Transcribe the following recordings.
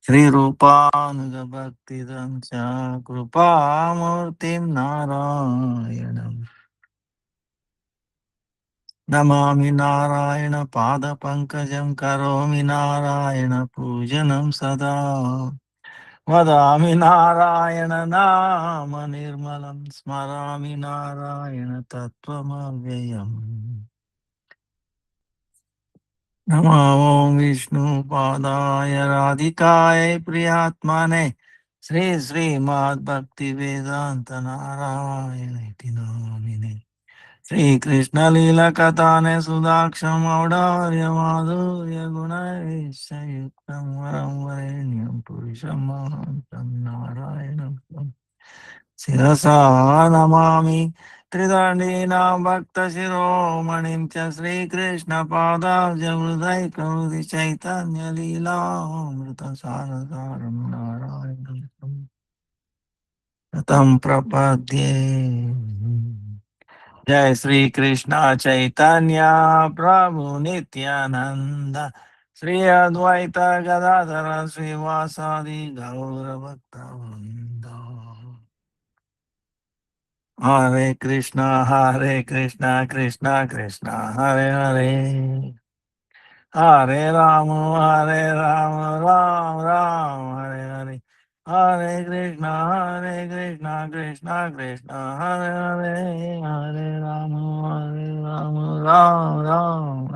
Sri Rupanuga Bhakti-Vidanta Krupamurtim Narayanam Namami Narayana Pada Pankajam Karomi Narayana Pujanam Sada Vadami Narayana Nama Nirmalam Smarami Narayana Tattvamavyayam Namo Vishnu Padaya Radhikaya Priyatmane Sri Sri Mad Bhakti Vedanta Narayana Iti Namine Sri Krishna Lila Katane Sudaksham Audarya Madhurya Gunayesha Yuktam Varam Varenyam Purusham Mahantam Narayanam Sirasa Namami Tridandina Bhakta Shiromanim Cha Sri Krishna Pada Javudai Kaudi Chaitanya Lila Amrita Saradaram Narayanam Tam Prapadye Jai Sri Krishna Chaitanya Prabhu Nityananda Sri Advaita Gadadhara Srivasadi Gaura Bhakta Vrinda Hare Krishna Krishna Krishna Hare Hare Hare Rama Ram Ram Hare Hare Hare Krishna Krishna Krishna Hare Hare Hare Rama Ram Ram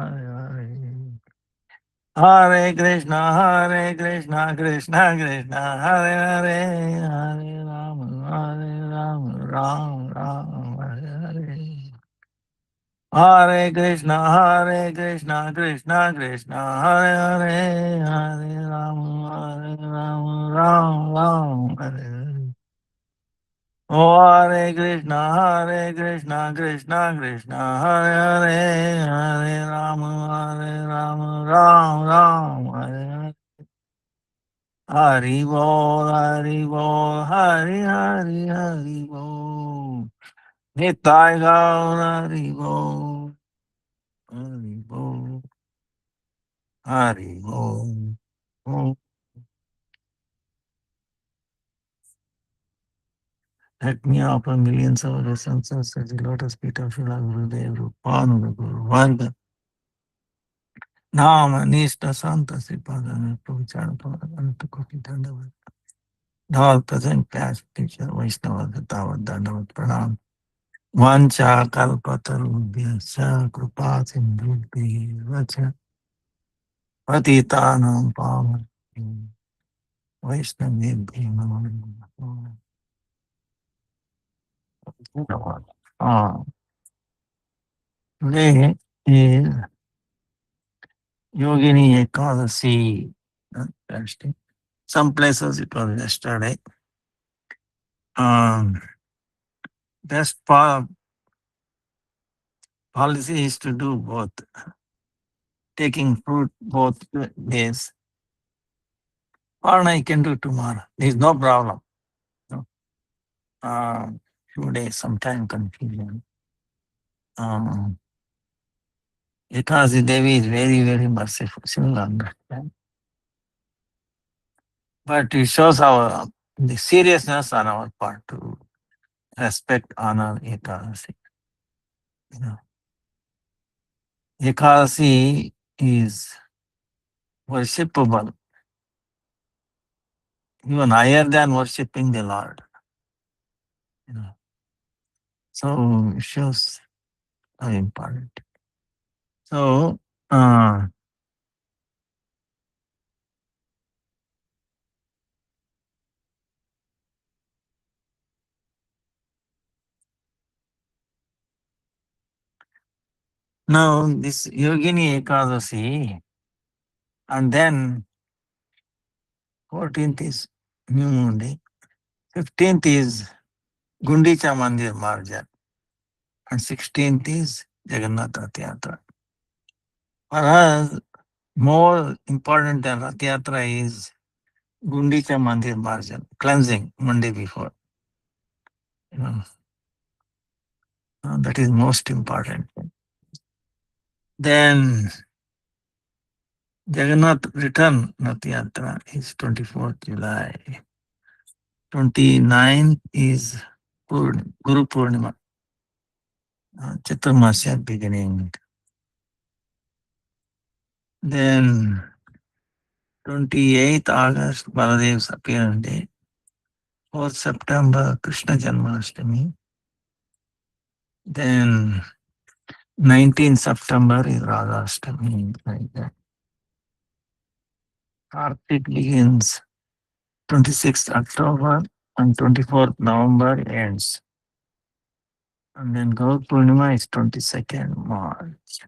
Hare Krishna Krishna Krishna Hare Hare Hare Ram Hare Hare Hare Krishna, Krishna Krishna, Hare Hare, Hare Ram, Hare Hare. Oh, Hare Krishna, Krishna Krishna, Hare Hare, Hare Ram, Hare Hare. Hari Bol, Hari Bol. Nitai Gaur, Hari Bol, Hari Bol. Hari Om. Om. Let me offer millions of obeisances at the lotus feet of Srila Gurudev Rupanuga Guru Varga. Nama Nishta Santa Sripadana Prabhupada Antakoti Dandavat. All present class teacher Vaishnava Dhatavad Dandavat Pranam. Vancha Kalpatarubhya Sa Krupa Sindhubhi Vacha Patitanam Pavan Vaishnavibhi Namo. Ah, today is Yogini Ekadashi. Thursday. Some places it was yesterday. Um, best policy is to do both, taking fruit both days. Or I can do tomorrow. There is no problem. No. Few days, sometime confusion. Ekadashi Devi is very, very merciful. She will understand. But it shows our the seriousness on our part to respect, honor Ekadashi. You know, Ekadashi is worshipable, even higher than worshipping the Lord. You know, so it shows how important. So now this Yogini Ekadashi, and then 14th is New Moon Day, 15th is Gundicha Mandir Marjan, and 16th is Jagannath Rath Yatra. For us, more important than Rath Yatra is Gundicha Mandir Marjan, cleansing Monday before. You know, that is most important. Then Jagannath return Rath Yatra is 24th July. 29th is Guru Purnima, Chaturmasya beginning. Then 28th August, Baladev's appearance day. 4th September, Krishna Janmashtami. Then 19th September is Radhashtami, like that. Kartik begins 26th October and 24th November ends. And then Gaur Purnima is 22nd March.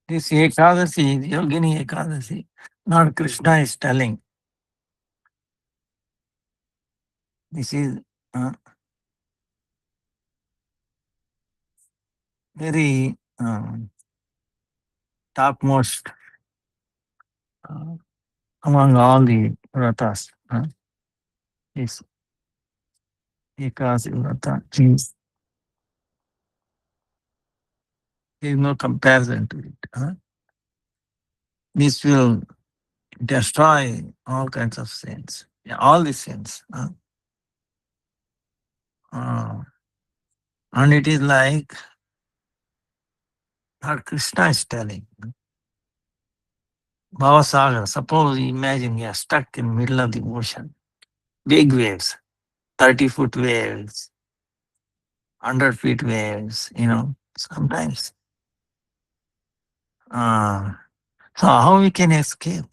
This Ekadashi, Yogini Ekadashi, Lord Krishna is telling. This is very topmost among all the vratas. This Ekadashi vrata is there is no comparison to it. This will destroy all kinds of sins. Yeah, all the sins. And it is like Lord Krishna is telling. Bhavasagar, suppose imagine you are stuck in the middle of the ocean. Big waves, 30-foot waves, 100-feet waves, sometimes. So how we can escape?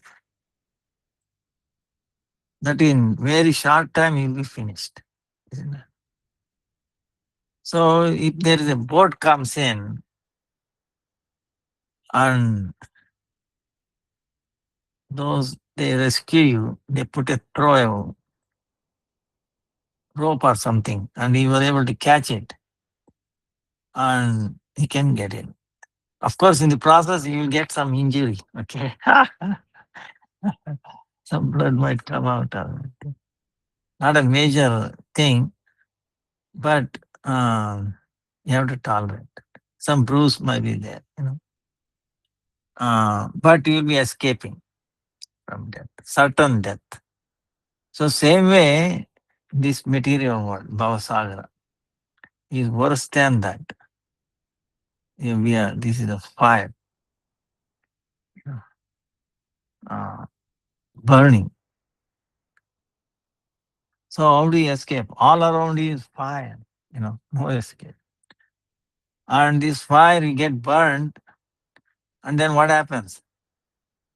That in very short time you'll be finished. Isn't it? So if there is a boat comes in and those they rescue you, they put a throw rope or something, and you were able to catch it, and he can get in. Of course, in the process, you will get some injury. Okay, some blood might come out of it. Not a major thing, but you have to tolerate. Some bruise might be there. But you will be escaping from death, certain death. So same way, this material world, Bhavasagara, is worse than that. This is a fire, burning. So how do you escape? All around you is fire, no escape. And this fire, you get burned, and then what happens?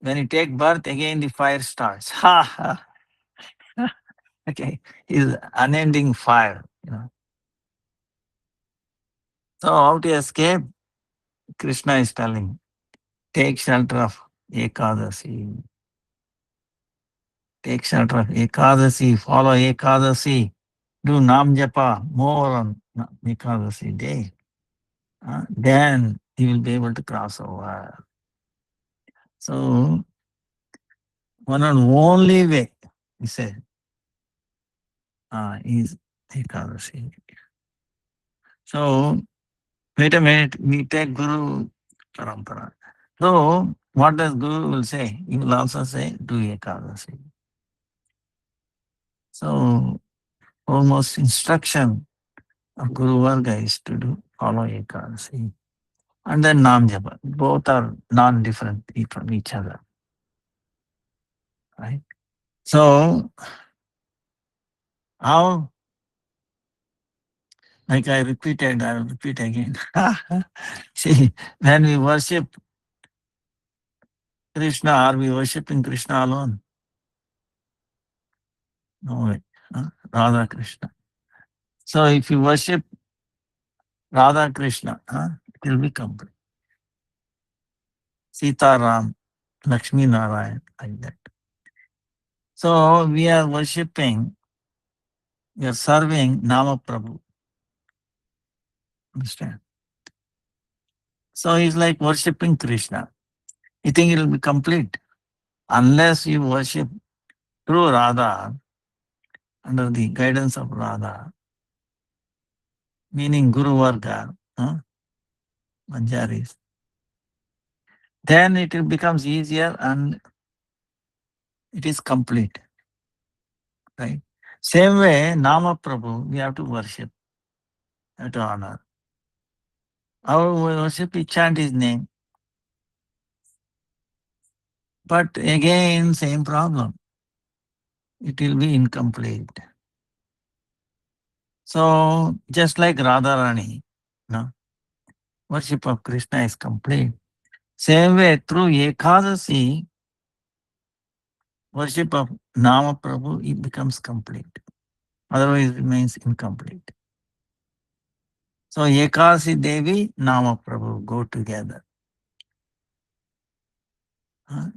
When you take birth, again the fire starts. Okay, is unending fire. So how to escape? Krishna is telling, take shelter of Ekadasi. Take shelter of Ekadasi, follow Ekadasi, do Nam Japa more on Ekadasi day. Then you will be able to cross over. So, one and only way, he said, is Ekadasi. So, wait a minute, we take Guru Parampara. So, what does Guru will say? He will also say, do Ekadasi. So, almost instruction of Guru Varga is to follow Ekadasi. And then Nam Japa. Both are non-different from each other. Right? So, how, like I will repeat again. See, when we worship Krishna, are we worshipping Krishna alone? No way. Radha Krishna. So if you worship Radha Krishna, it will be complete. Sita Ram, Lakshmi Narayan, like that. So we are worshipping, we are serving Nama Prabhu. Understand? So it's like worshipping Krishna. You think it will be complete? Unless you worship through Radha, under the guidance of Radha, meaning Guru Varga, Manjaris. Then it becomes easier and it is complete. Right? Same way, Nama Prabhu, we have to worship, have to honor. Our worship, we chant his name. But again, same problem. It will be incomplete. So, just like Radharani, no, worship of Krishna is complete. Same way, through Ekadasi, worship of Nama Prabhu, it becomes complete. Otherwise, it remains incomplete. So, Ekadasi Devi, Nama Prabhu go together.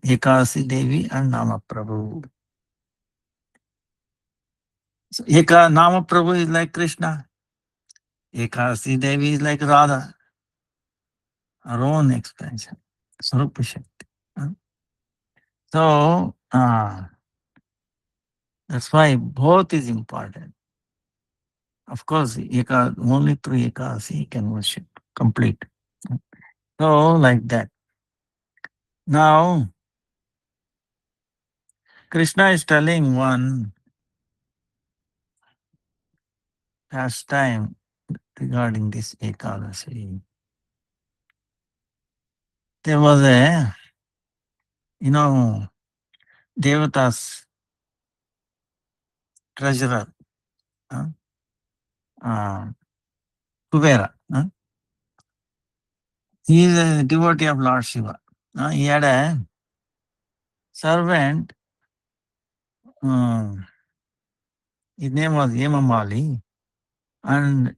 Ekadasi Devi and Nama Prabhu. So, Nama Prabhu is like Krishna. Ekadasi Devi is like Radha, our own expansion, Swarupa Shakti. So, that's why both is important. Of course, only through Ekadasi you can worship complete. So, like that. Now, Krishna is telling one pastime regarding this Ekadasi. There was a, Devata's treasurer, uh, Kubera. He is a devotee of Lord Shiva. He had a servant, his name was Yemamali, and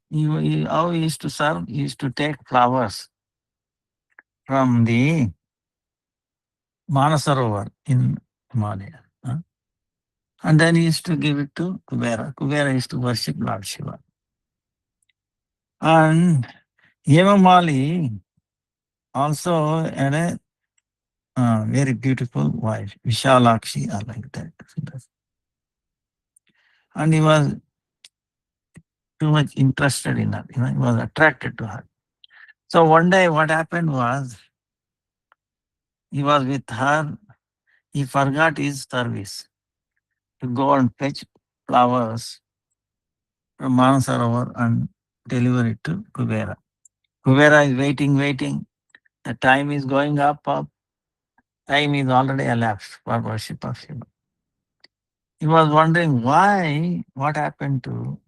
how he used to serve, he used to take flowers from the Manasarovar in Himalaya. And then he used to give it to Kubera. Kubera used to worship Lord Shiva. And Yemamali also had a very beautiful wife, Vishalakshi, or like that. And he was too much interested in her. He was attracted to her. So one day what happened was, he was with her, he forgot his service to go and fetch flowers from Manasarovar and deliver it to Kubera. Kubera is waiting. The time is going up. Time is already elapsed for worship of Shiva. He was wondering what happened to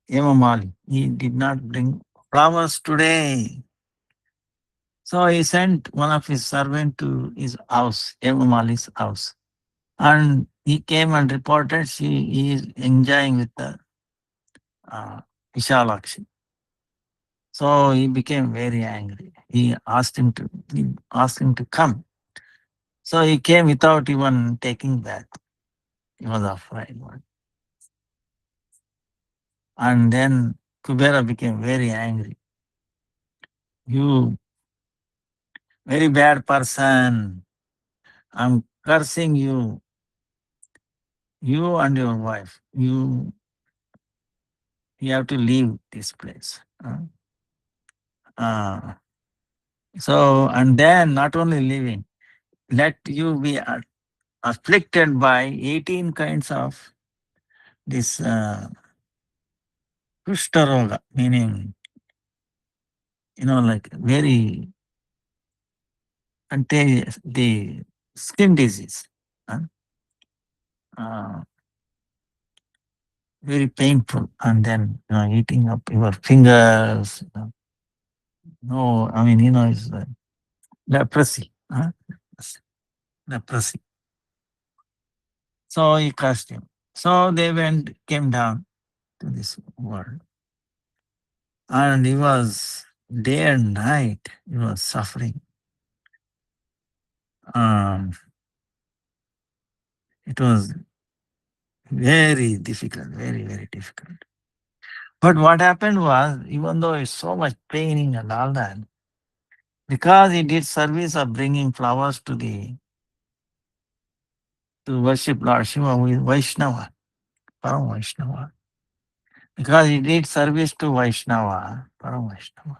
Yemamali. He did not bring flowers today. So he sent one of his servants to his house, Yemamali's house. And he came and reported he is enjoying with the Vishalakshi. So he became very angry. He asked him to come. So he came without even taking bath. He was afraid. And then Kubera became very angry. You very bad person. I'm cursing you. You and your wife. You have to leave this place. And then not only living, let you be afflicted by 18 kinds of this Kushtaroga, meaning, like very contagious, the skin disease. Uh, Very painful. And then, eating up your fingers. No, I mean, it's leprosy. Leprosy. So he cursed him. So they came down to this world. And he was day and night, he was suffering. It was very difficult, very, very difficult. But what happened was, even though it's so much paining and all that, because he did service of bringing flowers to worship Lord Shiva, who is Vaishnava, Param Vaishnava. Because he did service to Vaishnava, Param Vaishnava.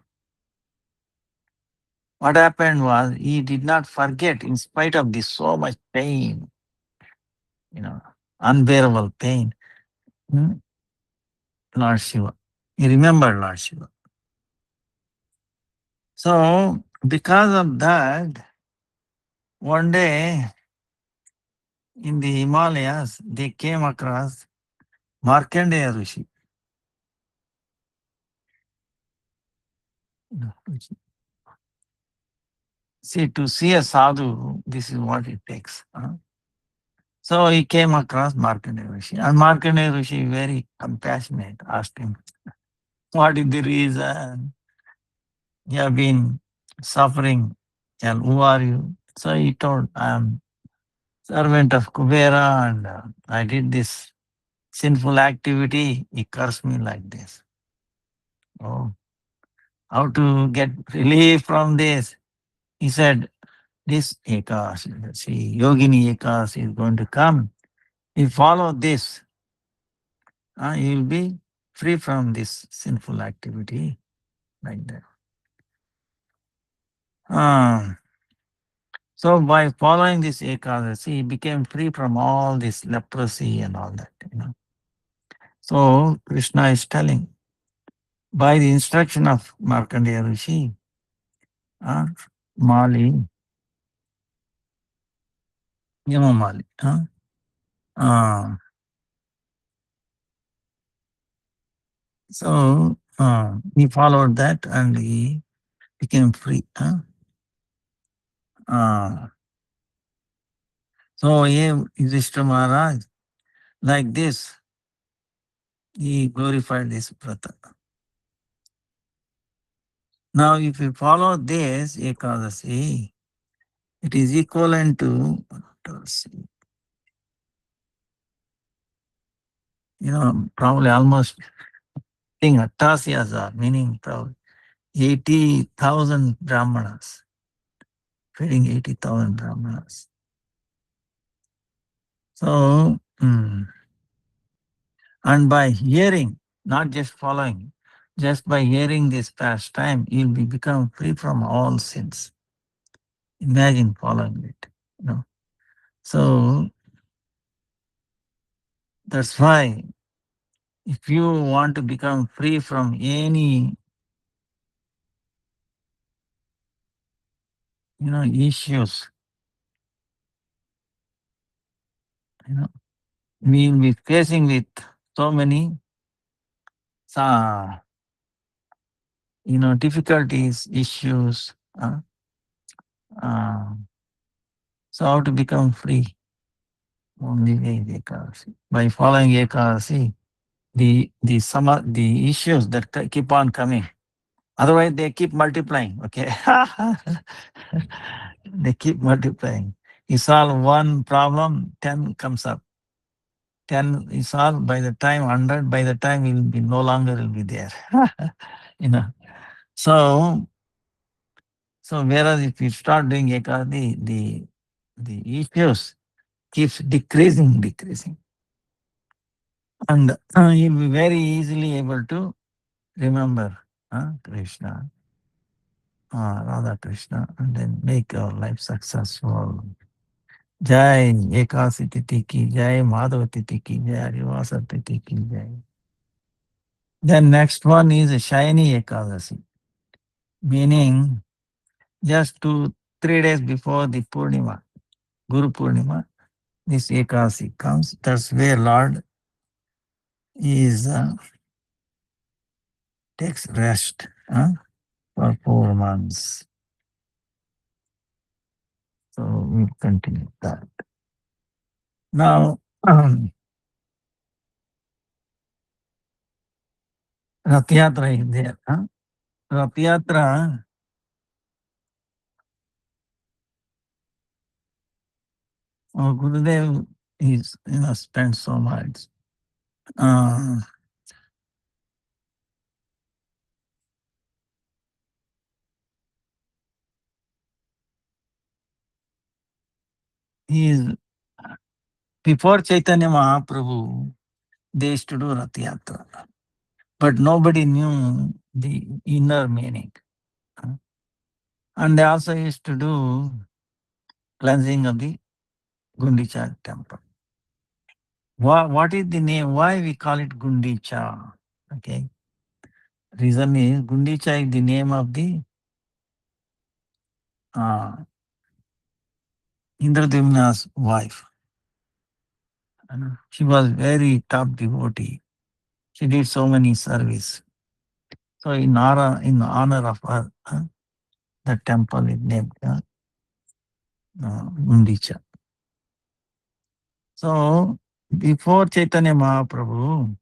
what happened was he did not forget in spite of this so much pain, you know, unbearable pain. hmm, Lord Shiva. He remembered Lord Shiva. So because of that, one day in the Himalayas, they came across Markandeya Rishi. See, to see a sadhu, this is what it takes. So he came across Markandeya Rishi, and Markandeya Rishi, very compassionate, asked him, what is the reason you have been suffering? And who are you? So he told, I am servant of Kubera, and I did this sinful activity. He cursed me like this. Oh, how to get relief from this? He said, this Ekadashi, see, Yogini Ekadashi is going to come. If you follow this, you will be free from this sinful activity, like that. So by following this Ekadashi, he became free from all this leprosy and all that. So Krishna is telling, by the instruction of Markandeya Rishi, Mali, Mali, so he followed that and he became free. So Yudhishthira Maharaj, like this, he glorified this Vrata. Now, if you follow this Ekadasi, it is equivalent to, probably almost thing Attasyasa, meaning probably 80,000 Brahmanas, feeding 80,000 Brahmanas. So, and by hearing, not just following, just by hearing this pastime, you'll become free from all sins. Imagine following it. So that's why if you want to become free from any issues, we will be facing with so many difficulties, issues. So how to become free? Only way Ekadasi. By following Ekadasi, the issues that keep on coming. Otherwise, they keep multiplying. Okay, they keep multiplying. You solve one problem, 10 comes up. 10 is solved. By the time 100, by the time it will be no longer will be there. So whereas if you start doing Ekadasi, the issues keeps decreasing. And you'll be very easily able to remember Krishna, Radha Krishna, and then make our life successful. Jai Ekasi Titi ki Jai, Madhava Titi ki Jai, Harivasa Titi ki Jai. Then next one is Shayani Ekadasi, meaning just 2-3 days before the Purnima, Guru Purnima, this Ekadasi comes. That's where Lord is takes rest for 4 months. So we'll continue that. Now, Rath Yatra is there. Rath Yatra, Gurudev is spent so much. He is before Chaitanya Mahaprabhu, they used to do Rath Yatra, but nobody knew the inner meaning. And they also used to do cleansing of the Gundicha temple. What is the name? Why we call it Gundicha? Okay. Reason is Gundicha is the name of the uh, Indradyumna's wife. She was very top devotee. She did so many service. So in honor of her, the temple is named Gundicha. So before Chaitanya Mahaprabhu,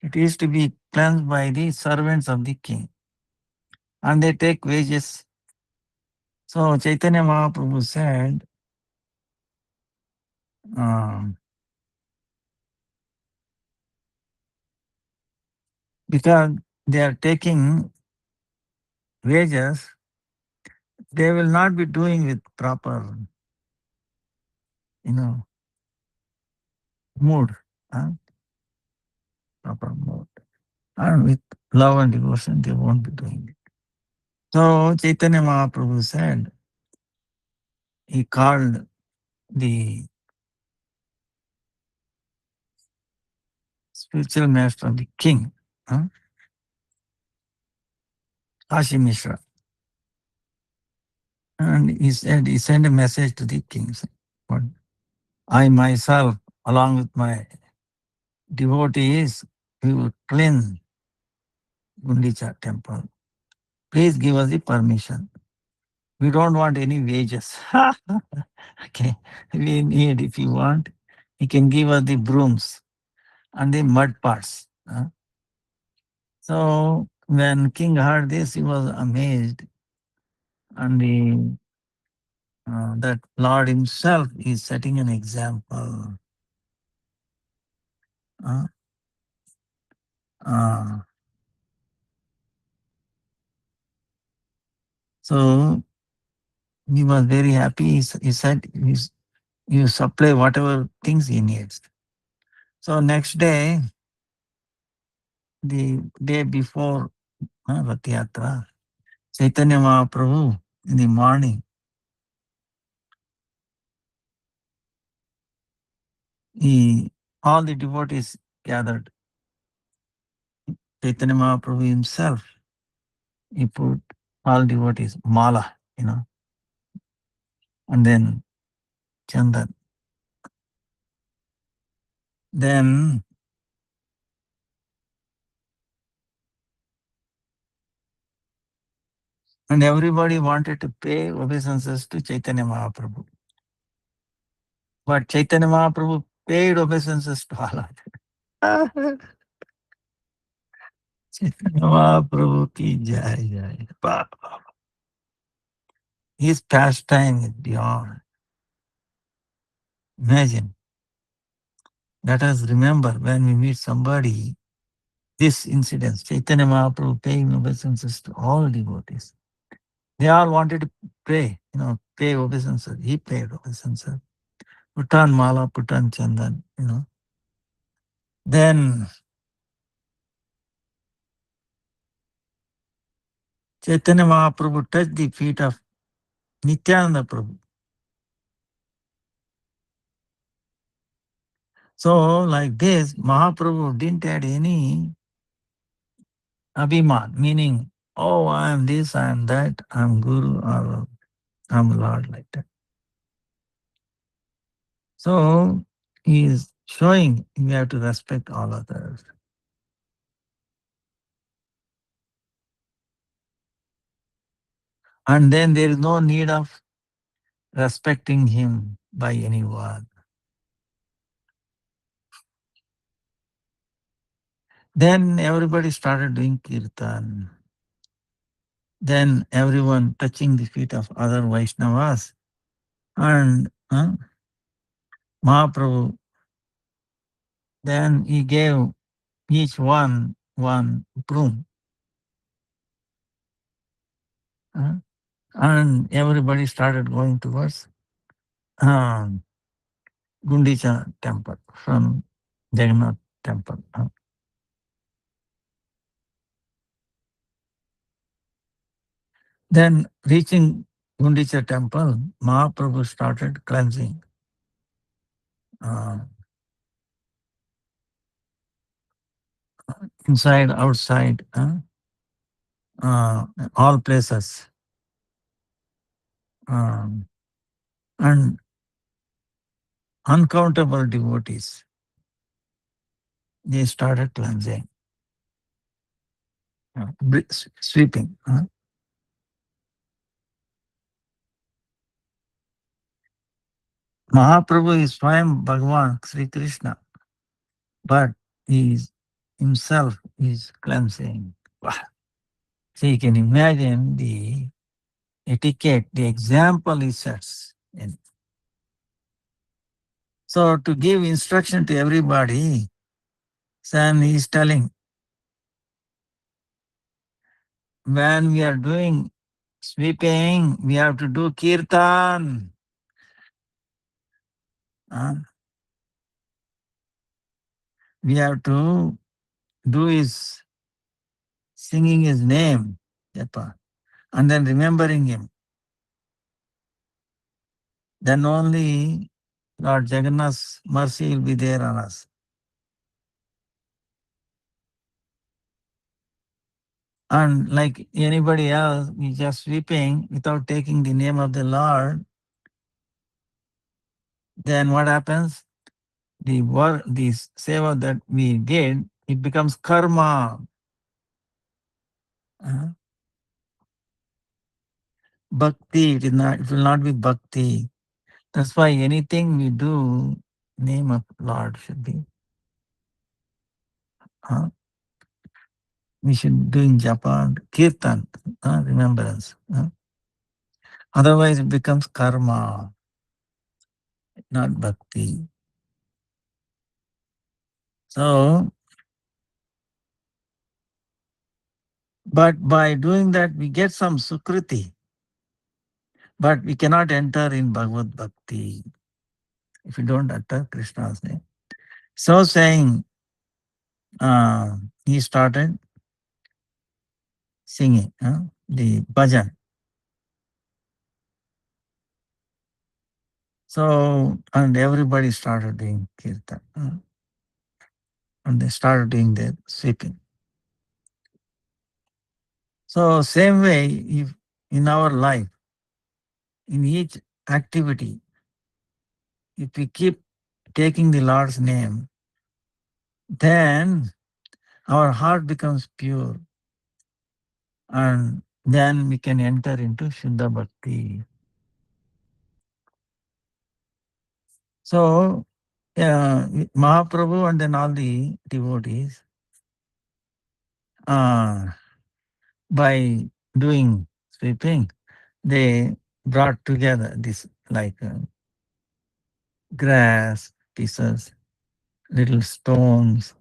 it is to be cleansed by the servants of the king. And they take wages. So Chaitanya Mahaprabhu said, because they are taking wages, they will not be doing with proper, mood, proper mood. And with love and devotion, they won't be doing it. So Chaitanya Mahaprabhu said, he called the spiritual master of the king, Kashi Mishra. And he said, he sent a message to the king. But I myself, along with my devotees, we will cleanse Gundicha temple. Please give us the permission. We don't want any wages. Okay. We need, if you want, he can give us the brooms and the mud pots. So when king heard this, he was amazed. And that Lord himself is setting an example. Uh, uh, so he was very happy. He said, you supply whatever things he needs. So next day, the day before Rath Yatra, Chaitanya Mahaprabhu in the morning, all the devotees gathered. Chaitanya Mahaprabhu himself, he put all devotees, mala, and then chandan. Then and everybody wanted to pay obeisances to Chaitanya Mahaprabhu. But Chaitanya Mahaprabhu paid obeisances to all of them. Chaitanya Mahaprabhu ki jai jai. His pastime is beyond. Imagine. Let us remember when we meet somebody, this incident, Chaitanya Mahaprabhu paying obeisances to all devotees. They all wanted to pray, pay obeisances. He paid obeisances. Put on mala, put on chandan, Then Chaitanya Mahaprabhu touched the feet of Nityananda Prabhu. So, like this, Mahaprabhu didn't have any abhiman, meaning, oh, I am this, I am that, I am Guru, or I am Lord, like that. So, he is showing we have to respect all others. And then there is no need of respecting him by anyone. Then everybody started doing kirtan. Then everyone touching the feet of other Vaishnavas. And Mahaprabhu, then he gave each one broom. And everybody started going towards Gundicha temple from Jagannath temple. Then reaching Gundicha temple, Mahaprabhu started cleansing uh, inside, outside, all places. Um, and uncountable devotees, they started cleansing, sweeping. Mahaprabhu is Swayam Bhagavan, Sri Krishna, but he is himself is cleansing. Wow. So you can imagine the etiquette, the example he sets. So to give instruction to everybody, then he is telling, when we are doing sweeping, we have to do kirtan. Uh, we have to do his singing his name, japa, and then remembering him. Then only Lord Jagannath's mercy will be there on us. And like anybody else, we just sweeping without taking the name of the Lord. Then what happens? The work, the seva that we did, it becomes karma. Uh, Bhakti, it will not be bhakti. That's why anything we do, name of Lord should be. We should doing japa, kirtan, remembrance. Otherwise, it becomes karma, not bhakti. So, but by doing that, we get some sukriti, but we cannot enter in Bhagavad Bhakti if we don't utter Krishna's name. So saying, he started singing the bhajan. So, and everybody started doing kirtan. And they started doing their sweeping. So, same way, if in our life, in each activity, if we keep taking the Lord's name, then our heart becomes pure and then we can enter into Shuddha Bhakti. So, Mahaprabhu and then all the devotees, by doing sweeping, they brought together this like grass, pieces, little stones,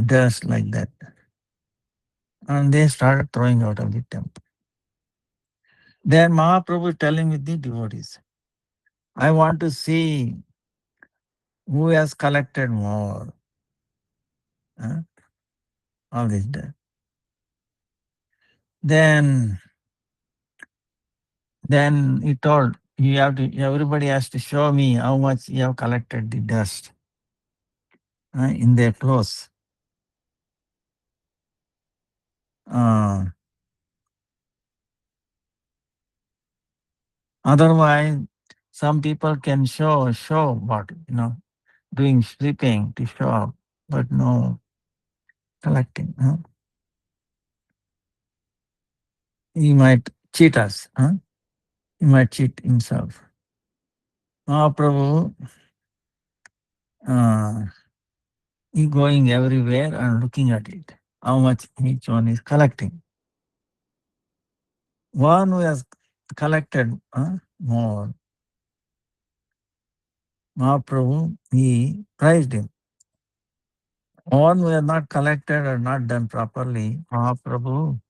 dust like that. And they started throwing out of the temple. Then Mahaprabhu telling with the devotees, I want to see who has collected more. All this dust. Then he told, everybody has to show me how much you have collected the dust in their clothes. Otherwise, some people can show what, doing sweeping to show up, but no collecting. He might cheat us. He might cheat himself. Mahaprabhu, he going everywhere and looking at it, how much each one is collecting. One who has collected more, Mahaprabhu, he praised him. One who has not collected or not done properly, Mahaprabhu,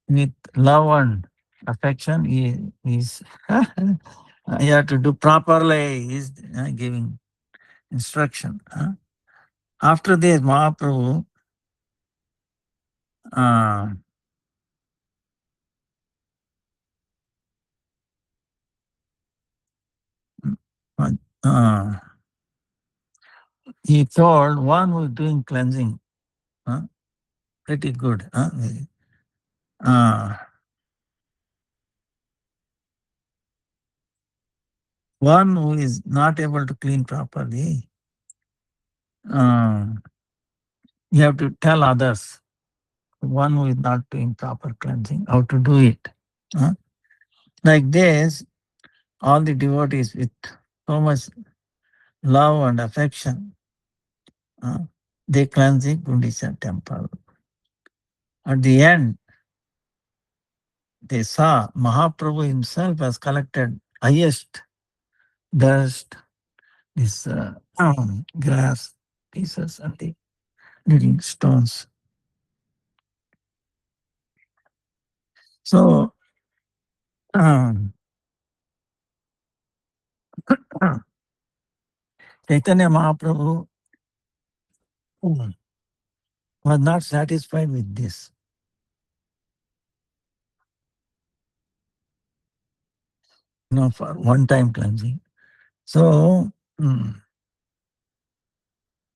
with love and affection, he is you have to do properly. He is giving instruction. After this, Mahaprabhu Uh, uh, he told one who is doing cleansing, pretty good. Uh, one who is not able to clean properly, uh, you have to tell others, one who is not doing proper cleansing, how to do it. huh? Like this, all the devotees with so much love and affection, uh, they cleanse the Gundicha temple. At the end, they saw Mahaprabhu himself has collected highest dust, this grass pieces and the little stones. So, um, Chaitanya Mahaprabhu was not satisfied with this. For one-time cleansing. So,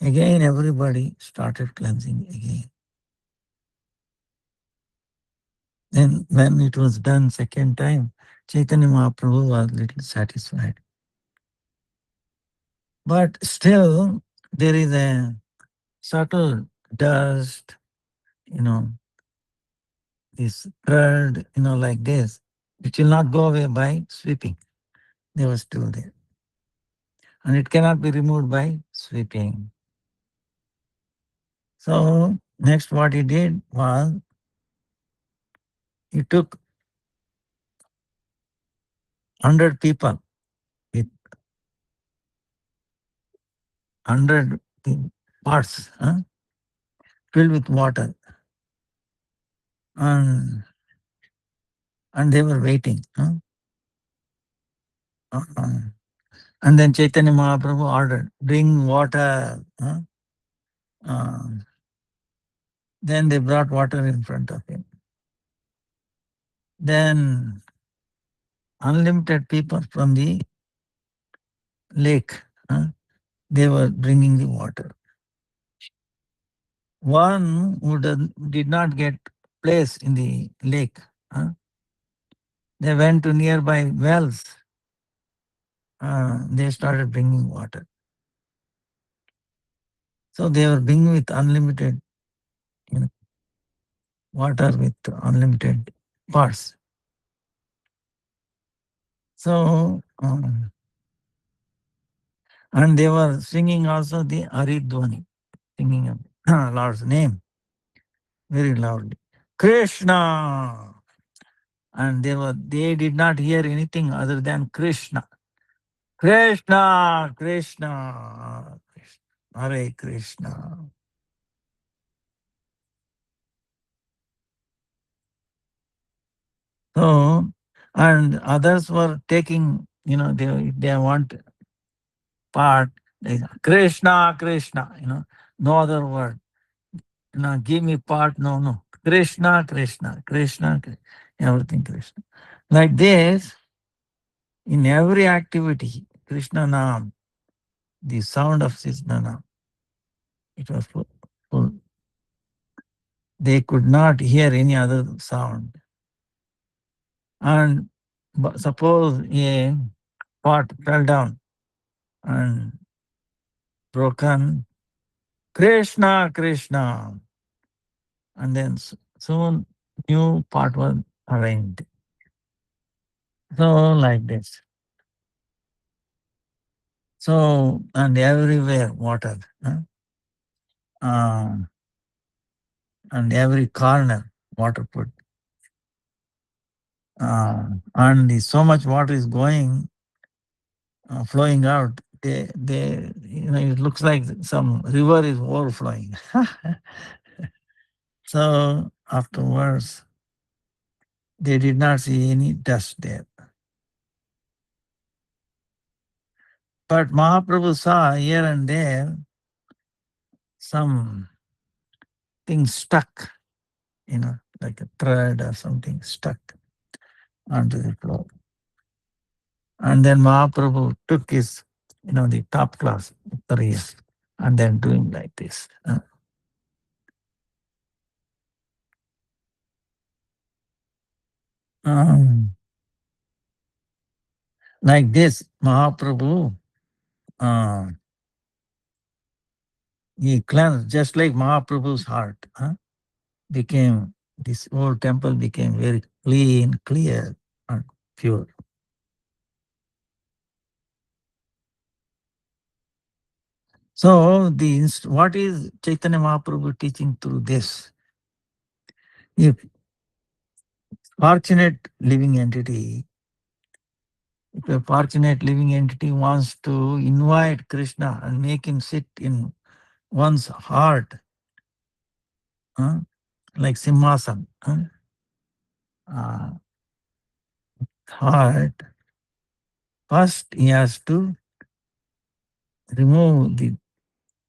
again, everybody started cleansing again. Then, when it was done second time, Chaitanya Mahaprabhu was a little satisfied. But still, there is a subtle dust, this thread, like this, which will not go away by sweeping. They were still there. And it cannot be removed by sweeping. So, next what he did was, he took 100 people with 100 pots filled with water. And they were waiting. And then Chaitanya Mahaprabhu ordered, bring water. Then they brought water in front of him. Then unlimited people from the lake, they were bringing the water. One who did not get place in the lake, they went to nearby wells. They started bringing water. So they were bringing with unlimited water with unlimited parts. So, and they were singing also the Haridwani, singing Lord's name very loudly. Krishna! And they did not hear anything other than Krishna. Krishna, Krishna, Hare Krishna. So, and others were taking, they want part, Krishna, Krishna, no other word. Give me part, no. Krishna, Krishna, Krishna, everything Krishna. Like this, in every activity, Krishna Nam, the sound of Krishna Nam, it was full. They could not hear any other sound. And suppose a pot fell down and broken, Krishna, Krishna. And then soon new pot was arranged. So like this. So, and everywhere water. And every corner water put. And so much water is going, flowing out. It looks like some river is overflowing. So afterwards, they did not see any dust there. But Mahaprabhu saw here and there some things stuck like a thread or something stuck onto the floor. And then Mahaprabhu took his, the top class, Uttariya, and then doing like this. Um, like this, Mahaprabhu, uh, he cleansed, just like Mahaprabhu's heart became, this whole temple became very clean, clear, and pure. So, what is Chaitanya Mahaprabhu teaching through this? If fortunate living entity, if a fortunate living entity wants to invite Krishna and make him sit in one's heart, like Simhasan, uh, heart, first he has to remove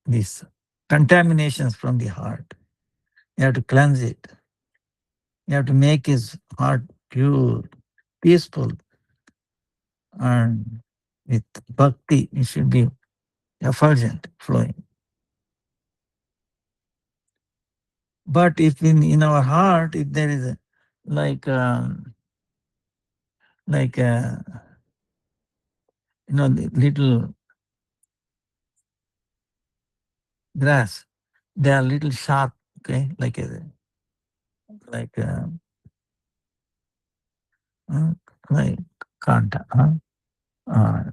these contaminations from the heart. You have to cleanse it. You have to make his heart pure, peaceful, and with bhakti, it should be effulgent, flowing. But if in our heart, if there is like like the little grass, they are little sharp, okay, like uh, like kanta. Uh,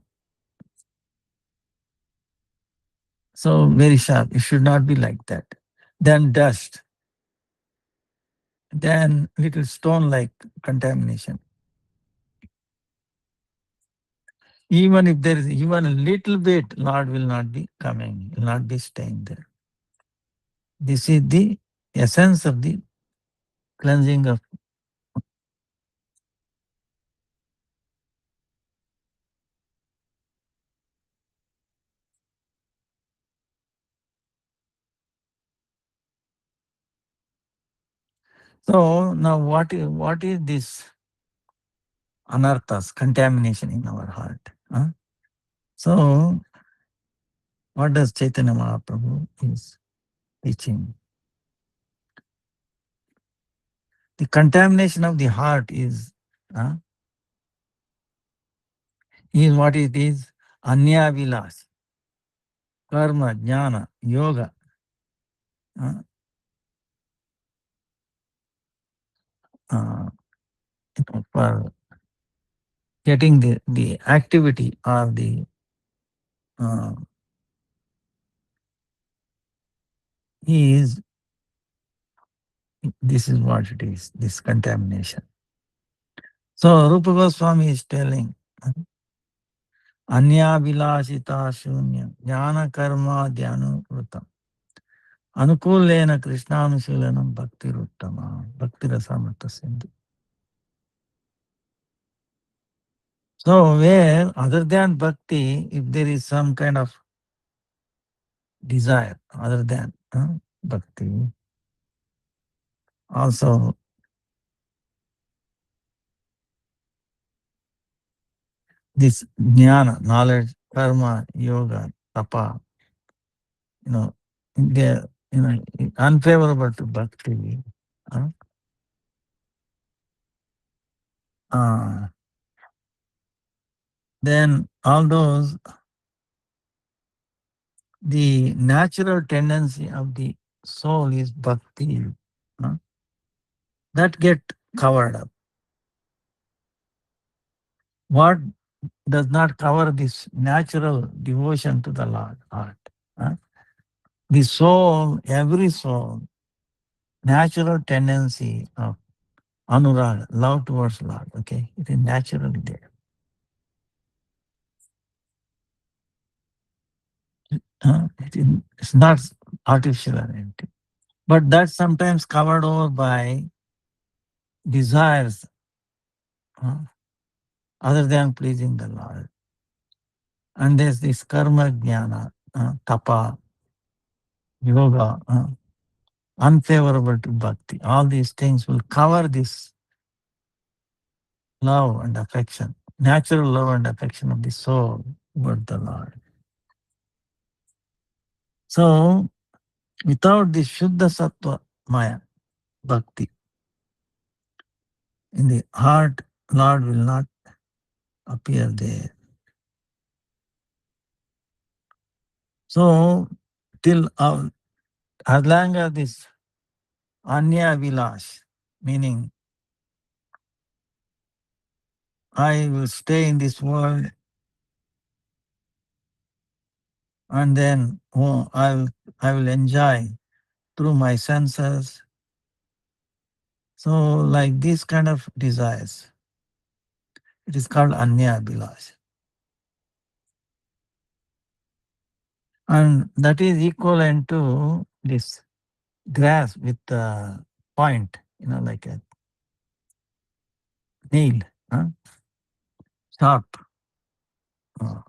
so very sharp. It should not be like that. Then dust, then little stone-like contamination. Even if there is even a little bit, Lord will not be coming, will not be staying there. This is the essence of the cleansing of. So now what is this anarthas, contamination in our heart? So what does Chaitanya Mahaprabhu is teaching? The contamination of the heart is what it is, anya vilas, karma, jnana, yoga. Uh, for getting the activity or the uh, is this is what it is, this contamination. So Rupa Goswami is telling anya vilashita shunya jnana karma dhyanu vrutam anukulena krishnanushīlanam bhakti ruttama bhakti rasamrita sindhu. So where other than bhakti, if there is some kind of desire other than bhakti, also this jnana, knowledge, karma, yoga, tapa, they unfavorable to bhakti. Uh, uh, then all those, the natural tendency of the soul is bhakti. uh, that get covered up. What does not cover this natural devotion to the Lord heart? uh, the soul, every soul, natural tendency of anurag, love towards Lord, okay? It is naturally there. It's not artificial or anything. But that's sometimes covered over by desires other than pleasing the Lord. And there's this karma jnana, tapa, yoga, unfavorable to bhakti. All these things will cover this love and affection, natural love and affection of the soul toward the Lord. So, without this Shuddha Sattva Maya, bhakti, in the heart, Lord will not appear there. So, till as long as this Anya Vilash, meaning I will stay in this world and then I will enjoy through my senses. So, like this kind of desires, it is called Anya Vilash. And that is equivalent to this grass with a point, like a nail, sharp. Uh,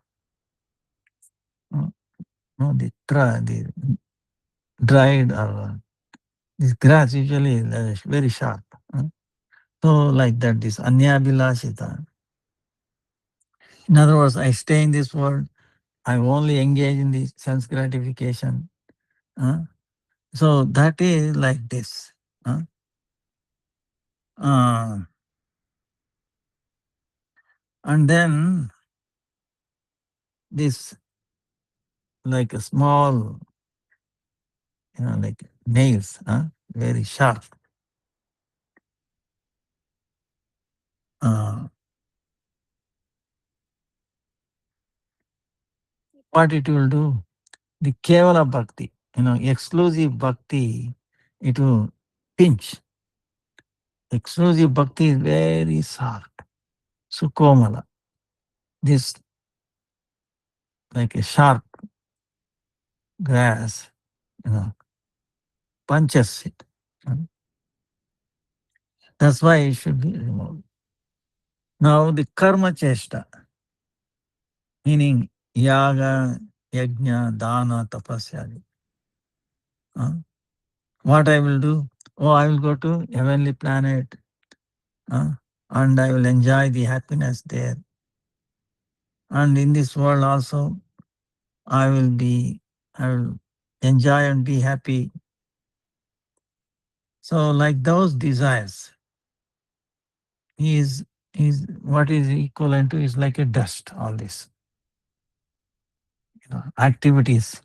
no, the dried or this grass usually is very sharp. So like that, this Anyabhilashita. In other words, I stay in this world, I only engage in the sense gratification. So that is like this. And then this like a small, like nails, very sharp. What it will do? The Kevala Bhakti, exclusive Bhakti, it will pinch. Exclusive Bhakti is very soft, Sukomala. This like a sharp grass, punches it. That's why it should be removed. Now the Karma Cheshta, meaning Yaga, Yajna, Dana, Tapasya. What I will do? Oh, I will go to heavenly planet and I will enjoy the happiness there. And in this world also, I will enjoy and be happy. So like those desires is what is equivalent to is like a dust, all this. Activities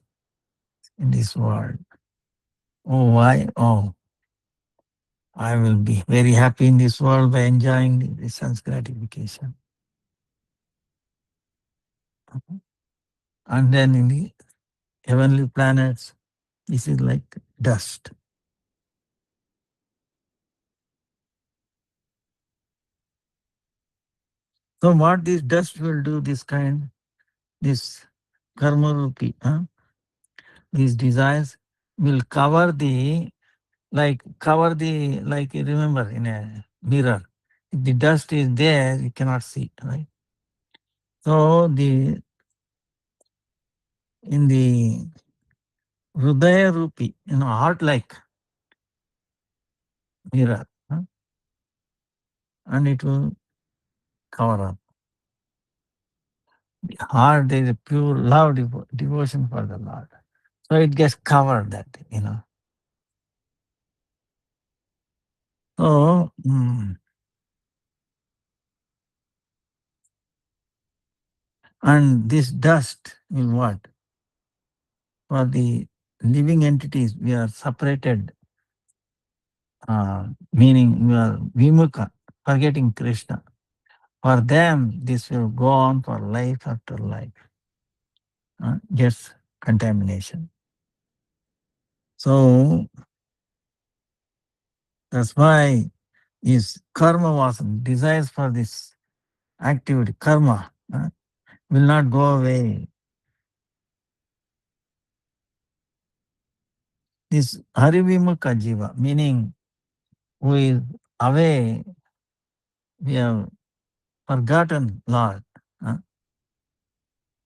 in this world. Oh, why? Oh, I will be very happy in this world by enjoying the sense gratification. And then in the heavenly planets, this is like dust. So what this dust will do, this karma rupi, these desires will cover like remember in a mirror, if the dust is there, you cannot see, right? So in the Hridaya Rupi, heart like mirror, and it will cover up. The heart, there is a pure love, devotion for the Lord. So it gets covered that, So, and this dust will what? For the living entities, we are separated, meaning we are vimukha, forgetting Krishna. For them, this will go on for life after life. Gets contamination. So that's why is karma vasana, desires for this activity, karma, will not go away. This harivimukha jiva, meaning who is away, we have forgotten Lord.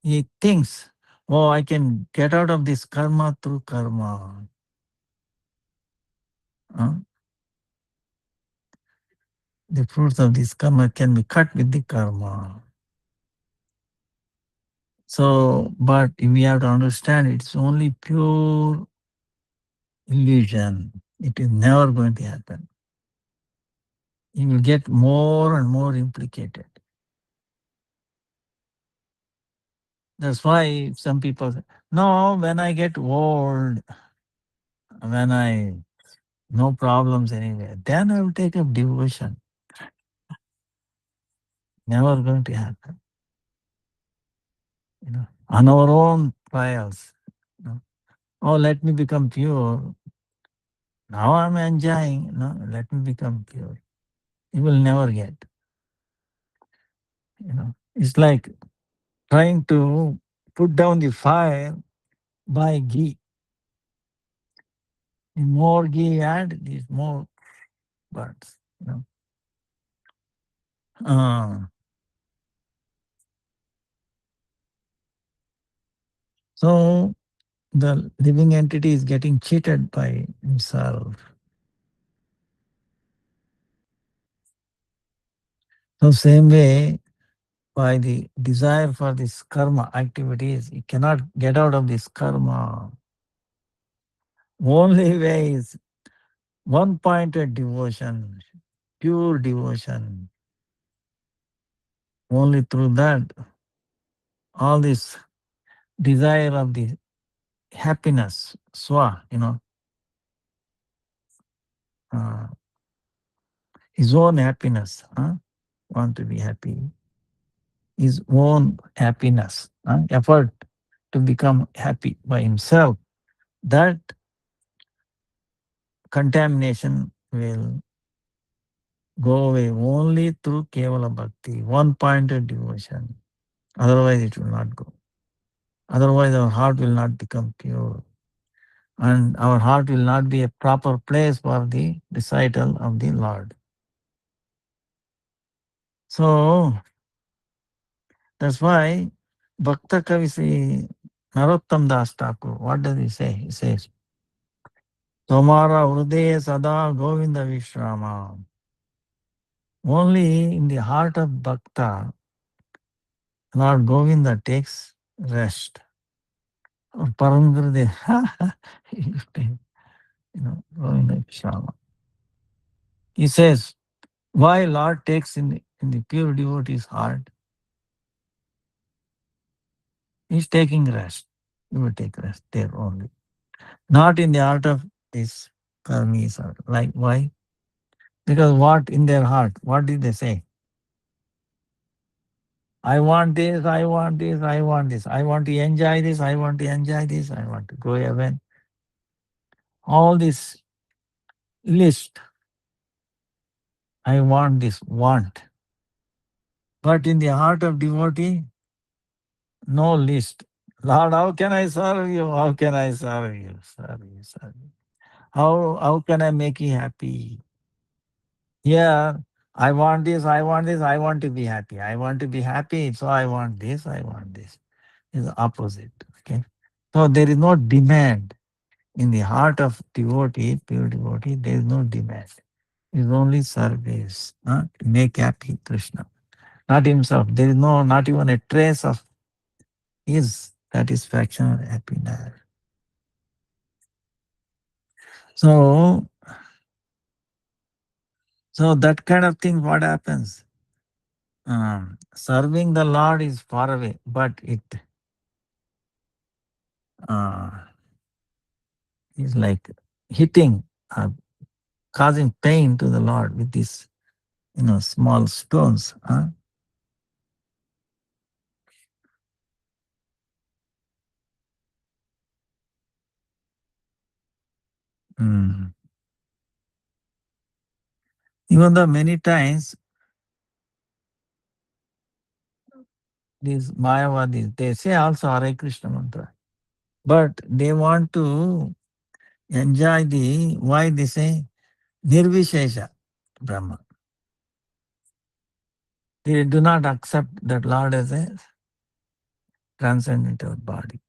He thinks, oh, I can get out of this karma through karma. Uh, the fruits of this karma can be cut with the karma. So, but we have to understand it's only pure illusion. It is never going to happen. You will get more and more implicated. That's why some people say, no, when I get old, when I no problems anyway, then I will take up devotion. Never going to happen. On our own trials. Oh, let me become pure. Now I'm enjoying. No, let me become pure. You will never get. It's like trying to put down the fire by ghee. The more ghee you add, the more burns. Uh, so the living entity is getting cheated by himself. So same way, by the desire for this karma activities, he cannot get out of this karma. Only way is one-pointed devotion, pure devotion. Only through that, all this desire of the happiness, swa, uh, his own happiness, want to be happy, his own happiness, effort to become happy by himself, that contamination will go away only through Kevala Bhakti, one-pointed devotion. Otherwise, it will not go. Otherwise, our heart will not become pure. And our heart will not be a proper place for the recital of the Lord. So, that's why Bhakta Kavi Narottam Das Thakur, what does he say? He says, Tomara Hridaya Sada Govinda Vishrama. Only in the heart of Bhakta, Lord Govinda takes rest. Or Param Gurudev, Govinda Vishrama. He says, why Lord takes in the pure devotee's heart? He's taking rest. You will take rest there only. Not in the heart of these karmis. Like why? Because what in their heart? What did they say? I want this, I want this, I want this. I want to enjoy this, I want to enjoy this, I want to go heaven. All this list. I want this, want. But in the heart of devotee, no list. Lord, how can I serve you? How can I serve you? Serve you, serve you. How can I make you happy? Yeah, I want this, I want this, I want to be happy. I want to be happy, so I want this, I want this. It's the opposite. Okay. So there is no demand. In the heart of devotee, pure devotee, there is no demand. It is only service. To make happy Krishna. Not himself. There is not even a trace of his satisfaction or happiness. So that kind of thing, what happens? Serving the Lord is far away, but it is like hitting, causing pain to the Lord with these, small stones. Mm. Even though many times these Mayavadis, they say also Hare Krishna mantra, but they want to enjoy why they say Nirvishesha Brahma. They do not accept that Lord as a transcendental body.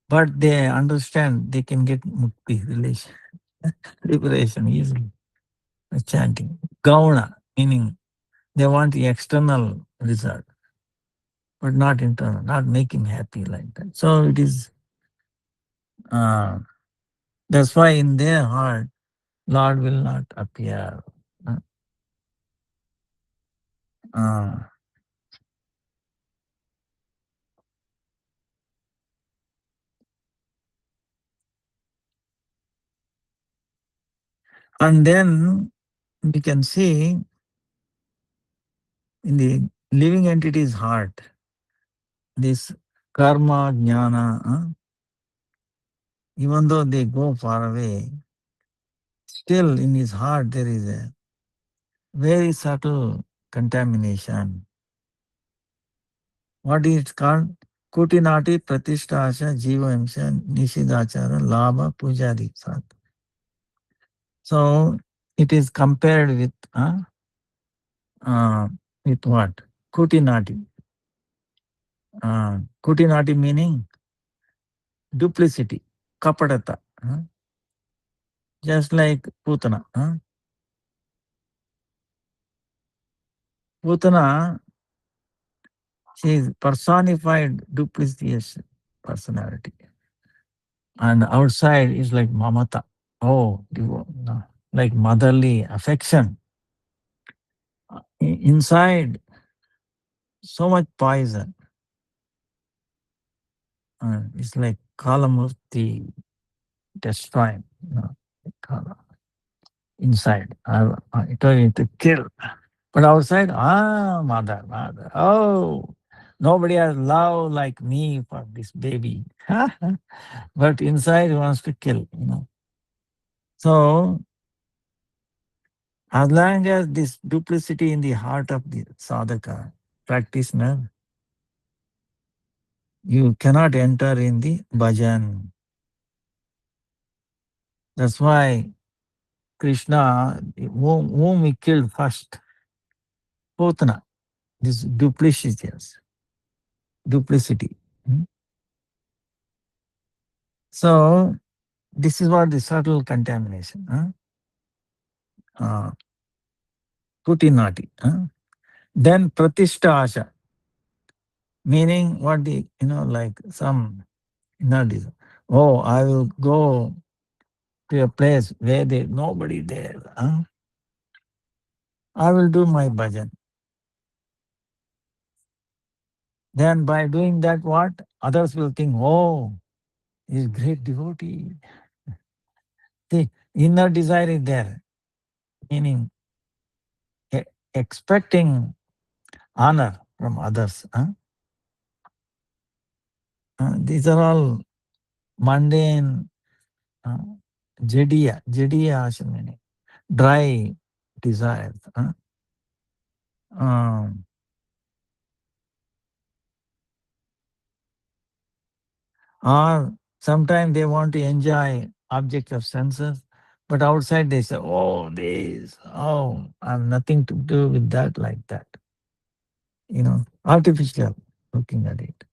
But they understand they can get mukti relation. Preparation easily. Chanting. Gauna, meaning they want the external result, but not internal, not make him happy like that. So it is, uh, that's why in their heart, Lord will not appear. Uh, uh, and then we can see in the living entity's heart, this karma, jnana, even though they go far away, still in his heart there is a very subtle contamination. What is it called? Kutinati Pratisthasha Jiva Himsa Nishidachara Labha Pujari Sat. So it is compared uh, with what? Kutinati. Kutinati meaning duplicity, kapadata. Just like Putana. Putana, she is personified duplicitous personality. And outside is like mamata. Oh, no, like motherly affection. Inside, so much poison. It's like Kalamurti destroying. Kala. Inside, I told you to kill. But outside, mother, mother. Oh, nobody has love like me for this baby. But inside, he wants to kill. So, as long as this duplicity in the heart of the sadhaka, practitioner, you cannot enter in the bhajan. That's why Krishna, whom he killed first, Putana, this duplicity. So, this is what the subtle contamination. Kutinati. Then Pratishta Asha, meaning what like some inner desire. Oh, I will go to a place where there nobody there. I will do my bhajan. Then by doing that, what? Others will think, oh, he's great devotee. The inner desire is there, meaning e- expecting honor from others. These are all mundane, uh, jadiya asha meaning, dry desires. Um, or sometimes they want to enjoy objects of senses, but outside they say, oh, this, oh, I have nothing to do with that like that. Artificial looking at it.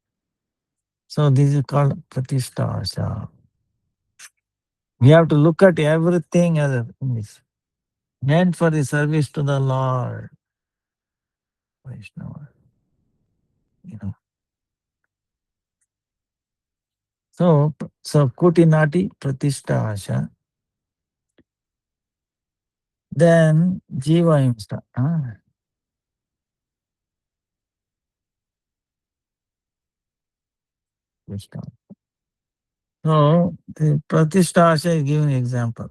So this is called pratishtha asha. We have to look at everything as it's meant for the service to the Lord. Vaishnava, you know. So Kutinati Pratishtha Asha, then Jiva Himsa. Vishnu. So the Pratishtha Asha is giving example.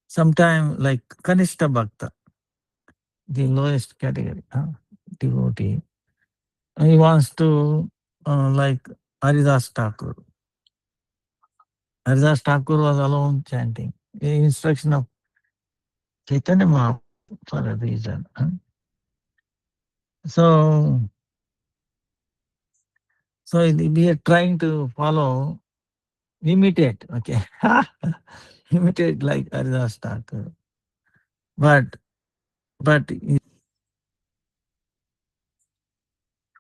Sometime like Kanishta Bhakta, the lowest category, devotee. He wants to like Haridas Thakur. Haridas Thakur was alone chanting. The instruction of Chaitanya Mahaprabhu for a reason. So, we are trying to follow, imitate, okay? Imitate like Haridas Thakur. But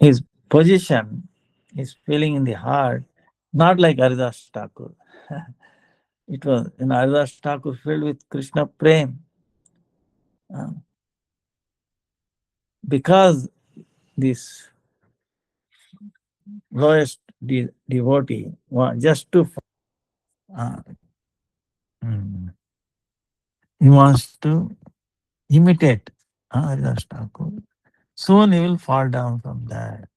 his position, his feeling in the heart, not like Haridas Thakur. It was in Haridas Thakur filled with Krishna Prem. Uh, because this lowest devotee just to uh, mm, he wants to imitate Haridas Thakur. Soon he will fall down from that.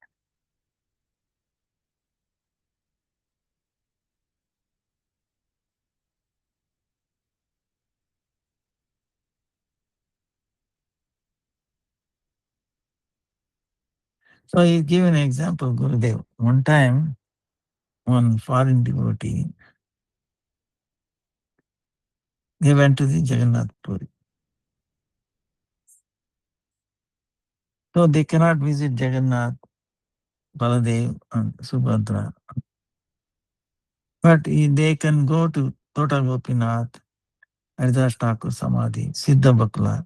So he gave an example, Gurudev. One time, one foreign devotee, they went to the Jagannath Puri. So they cannot visit Jagannath, Baladev, and Subhadra. But they can go to Tota Gopinath, Haridas Thakur Samadhi, Siddha Bakla.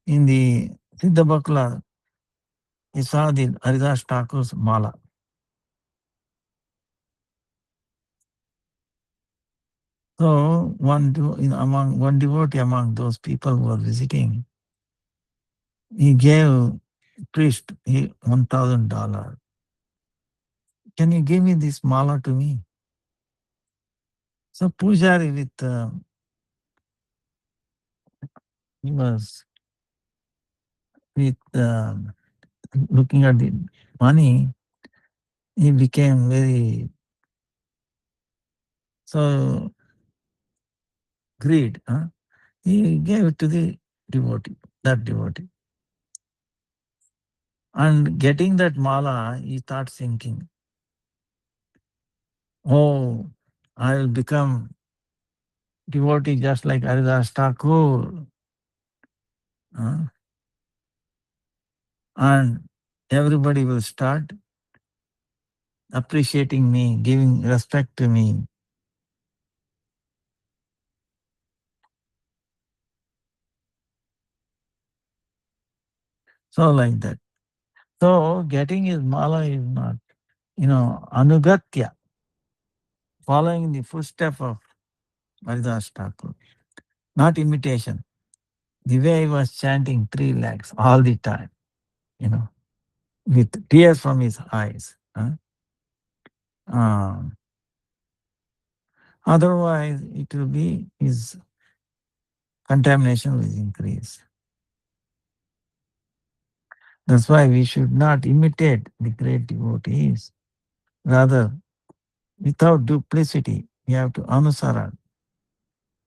In the Siddha Bakla, he saw the Haridas Thakur's mala. So one devotee among those people who were visiting, he gave priest $1,000. Can you give me this mala to me? So Pujari he was with looking at the money, he became very so greed. He gave it to the devotee, that devotee. And getting that mala, he starts thinking, oh, I will become devotee just like Haridas Thakur. And everybody will start appreciating me, giving respect to me. So like that. So getting his mala is not, anugatya, following the footstep of Haridas Thakur, not imitation. The way he was chanting 3 lakhs all the time, with tears from his eyes. Otherwise, it will be his contamination will increase. That's why we should not imitate the great devotees. Rather, without duplicity, we have to anusara,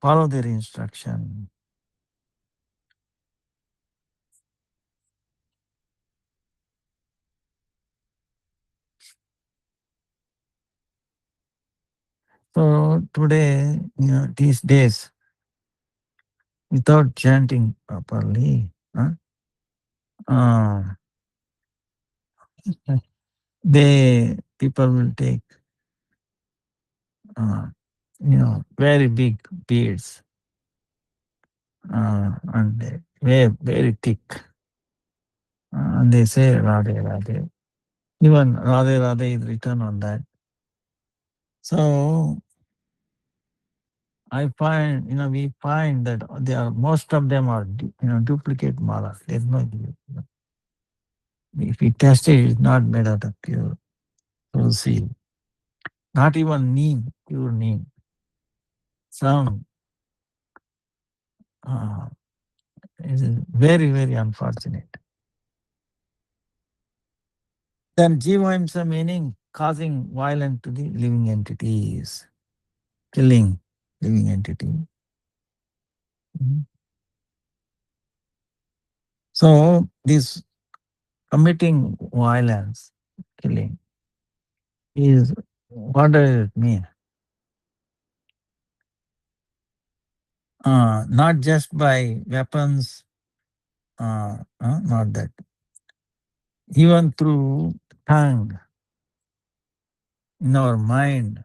follow their instruction. So today, these days, without chanting properly, uh, people will take, very big beads and very, very thick. And they say Radhe Radhe. Even Radhe Radhe is written on that. So we find that most of them are, duplicate malas. There's no, if we test it, it's not made out of pure tulsi. Not even neem, pure neem. Some, it is very, very unfortunate. Then Jivahimsa meaning causing violence to the living entities, killing living entity. Mhm. So this committing violence, killing, is what does it mean? Not just by weapons, not that. Even through tongue, in our mind,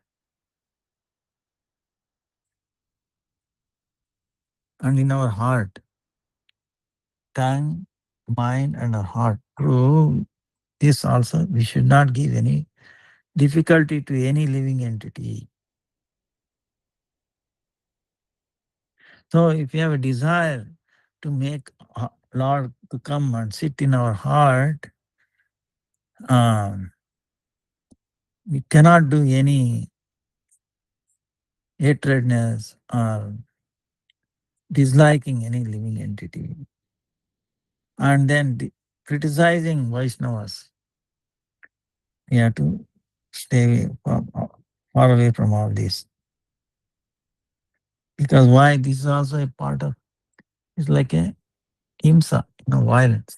and in our heart. Tongue, mind, and our heart. Through this also we should not give any difficulty to any living entity. So if you have a desire to make Lord to come and sit in our heart, um, we cannot do any hatredness or disliking any living entity. And then criticizing Vaishnavas. We have to stay far away from all this. Because why? This is also a part of, it's like a himsa, violence.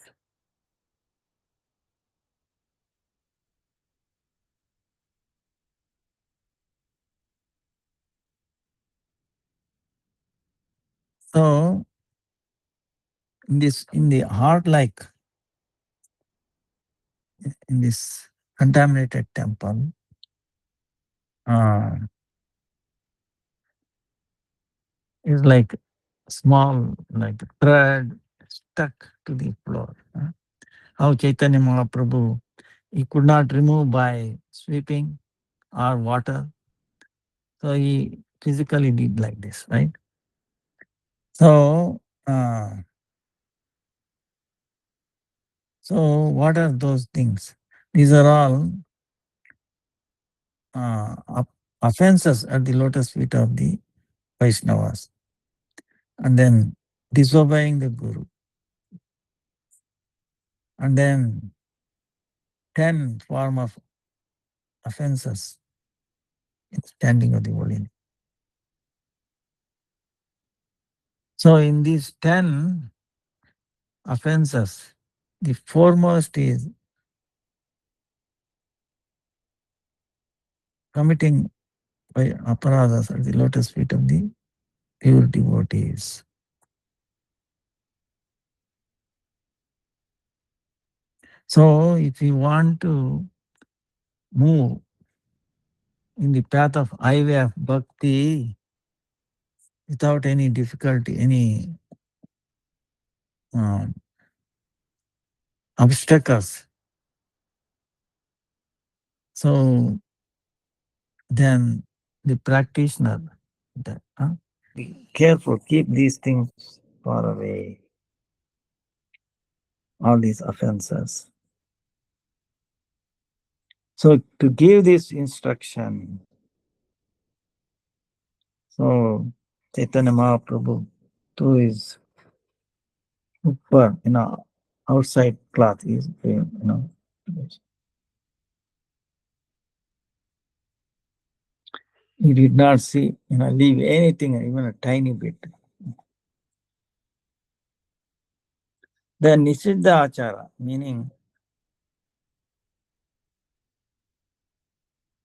So in the heart, like in this contaminated temple, uh, is like small, like thread stuck to the floor. How Chaitanya Mahaprabhu, he could not remove by sweeping or water. So he physically did like this, right? So, so what are those things? These are all offenses at the lotus feet of the Vaishnavas. And then disobeying the Guru. And then 10 form of offenses in standing of the holy name. So in these 10 offenses, the foremost is committing by aparadhas at the lotus feet of the pure devotees. So if you want to move in the path of highway of bhakti without any difficulty, any um, obstacles, so then the practitioner, be careful, keep these things far away, all these offenses. So to give this instruction, so Chaitanya Mahaprabhu to his upper, outside cloth is, he did not see, leave anything, even a tiny bit. The Nishidha Achara, meaning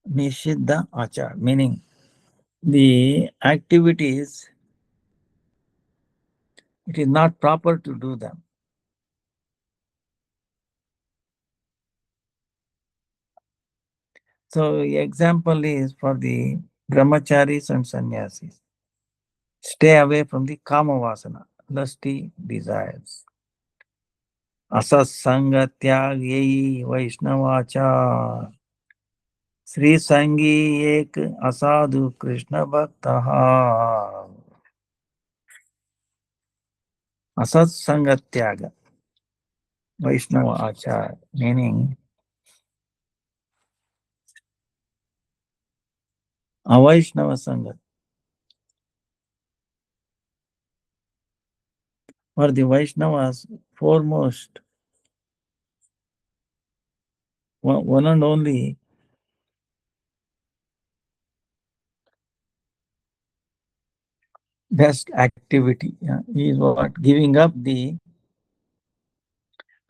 Nishidha Achara, meaning the activities, it is not proper to do them. So example is for the brahmacharis and sannyasis. Stay away from the kama vasana, lusty desires. Asasanga tyag vaishnavacha. Sri Sangi ek asadu Krishna bhaktaha. Asatsanga tyaga, Vaishnava achar, meaning Avaishnava Sangha. For the Vaishnavas, foremost, one and only best activity is what? Giving up the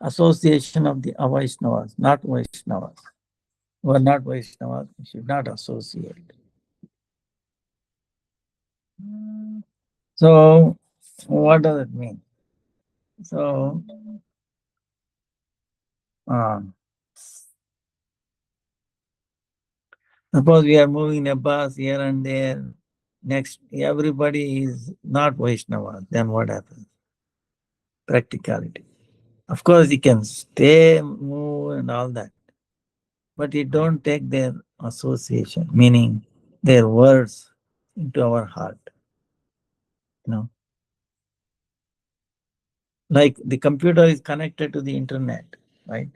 association of the Avaishnavas, not Vaishnavas. Who are not Vaishnavas, should not associate. So, what does it mean? So, suppose we are moving a bus here and there, next everybody is not Vaishnava, then what happens? Practicality. Of course, you can stay, move, and all that, but you don't take their association, meaning their words, into our heart. You know, like the computer is connected to the internet, right?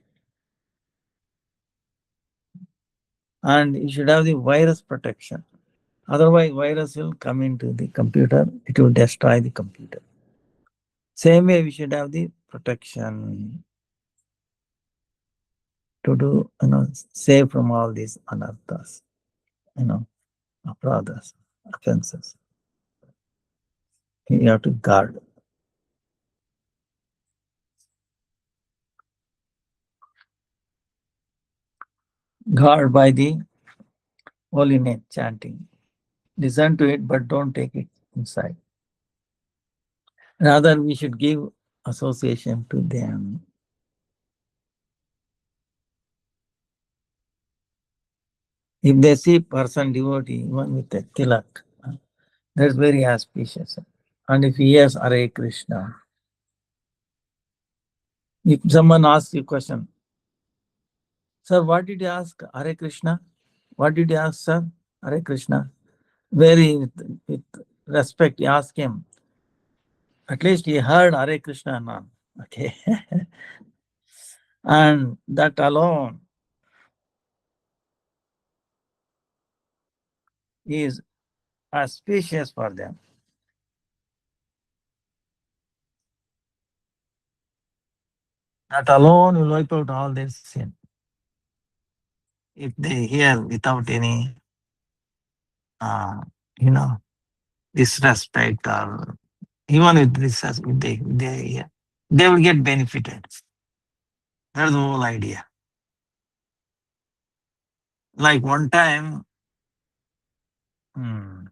And you should have the virus protection. Otherwise, virus will come into the computer, it will destroy the computer. Same way, we should have the protection to do, save from all these anarthas, you know, apradhas, offenses. You have to guard. Guard by the holy name chanting. Listen to it, but don't take it inside. Rather, we should give association to them. If they see person devotee, even with a tilak, that's very auspicious. And if he hears Hare Krishna, if someone asks you a question, sir, what did you ask? Hare Krishna? What did you ask, sir? Hare Krishna. Very with respect, you ask him. At least he heard Hare Krishna now. Okay. And that alone is auspicious for them. That alone will wipe out all their sin. If they hear without any, uh, you know, disrespect or even with disrespect, they will get benefited. That's the whole idea. Like one time, hmm,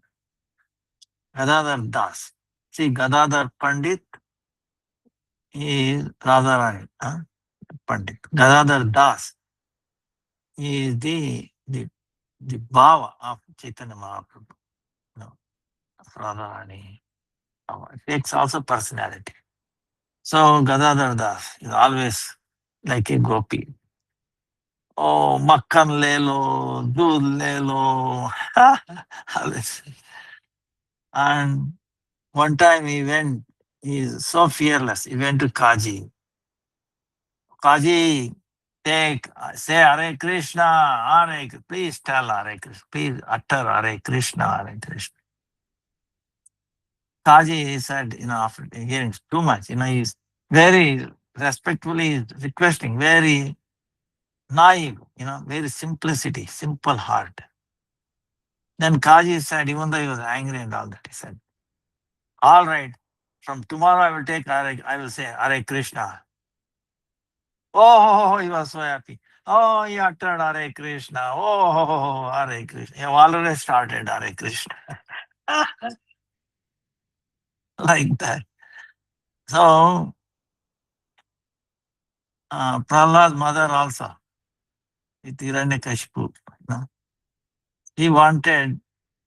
Gadadhar Das. See, Gadadhar Pandit is Radharani Pandit. Gadadhar Das is the Bhava of Chaitanya Mahaprabhu. No, of Radharani. It takes also personality. So Gadadhar Das is always like a gopi. Oh, makkan le lo, doodh le lo. Always. And one time he is so fearless, he went to Kaji. Kaji, say Hare Krishna, please tell Hare Krishna, please utter Hare Krishna, Hare Krishna. Kaji said, after hearing too much, he's very respectfully requesting, very naive, very simplicity, simple heart. Then Kaji said, even though he was angry and all that, he said, all right, from tomorrow I will say Hare Krishna. Oh, he was so happy. Oh, he uttered Hare Krishna. Oh, Hare Krishna. He already started Hare Krishna. Like that. So, Prahlad's mother also, with Hiranyakashipu, he wanted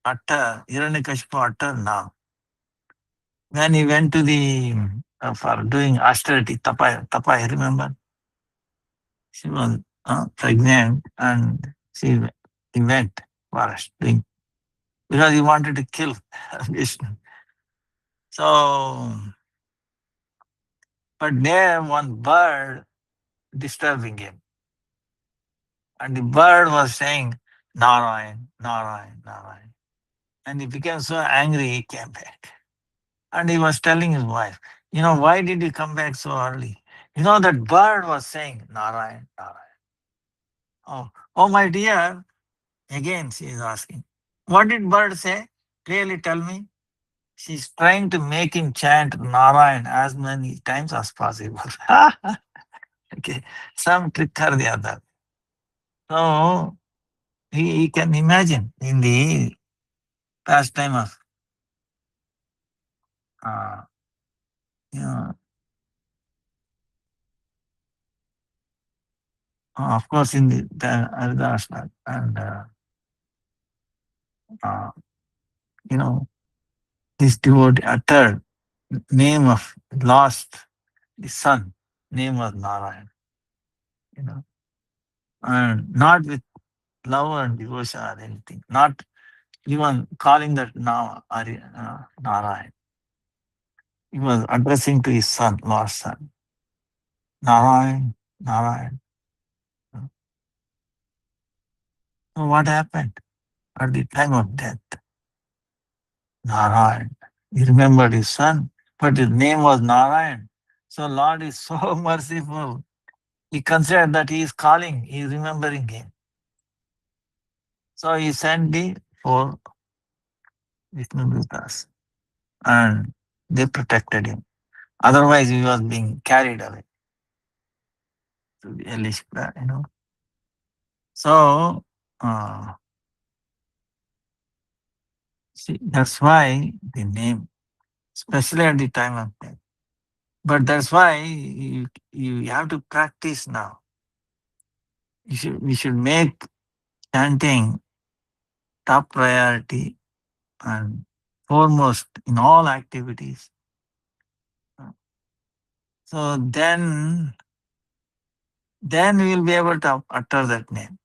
Hiranyakashipu utter now. When he went to for doing austerity, tapa, remember? She was pregnant and he went forest doing, because he wanted to kill Vishnu. So, but there one bird disturbing him. And the bird was saying, Narayan, Narayan, Narayan. And he became so angry, he came back. And he was telling his wife, why did you come back so early? That bird was saying, Narayan, Narayan. Oh, my dear. Again, she is asking, what did bird say? Clearly tell me. She's trying to make him chant Narayan as many times as possible. Okay, some trick or the other. So he can imagine in the pastime of, uh, you know, of course, in the Ardhashna and, uh, you know, this devotee uttered name of lost the son. name was Narayan, you know, and not with love and devotion or anything, not even calling that Narayan. He was addressing to his son, lost son, Narayan, Narayan. So what happened at the time of death? Narayan. He remembered his son, but his name was Narayan. So Lord is so merciful. He considered that he is calling, he is remembering him. So he sent the four Vishnudutas and they protected him. Otherwise, he was being carried away to the hellish planet, you know. So, see, that's why the name, especially at the time of death. But that's why you have to practice now. We should make chanting top priority and foremost in all activities. So then we will be able to utter that name.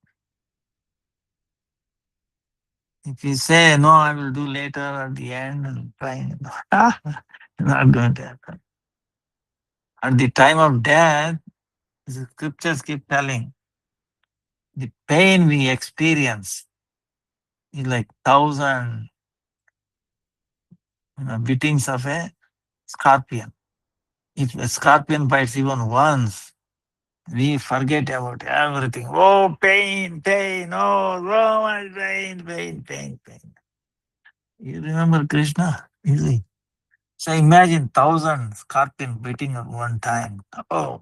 If you say, no, I will do later at the end and trying, not going to happen. At the time of death, the scriptures keep telling, the pain we experience is like 1,000 beatings of a scorpion. If a scorpion bites even once, we forget about everything. Oh, pain, pain, oh, so much pain, pain, pain, pain. You remember Krishna? Easy. So imagine 1,000 scorpion beating at one time. Oh,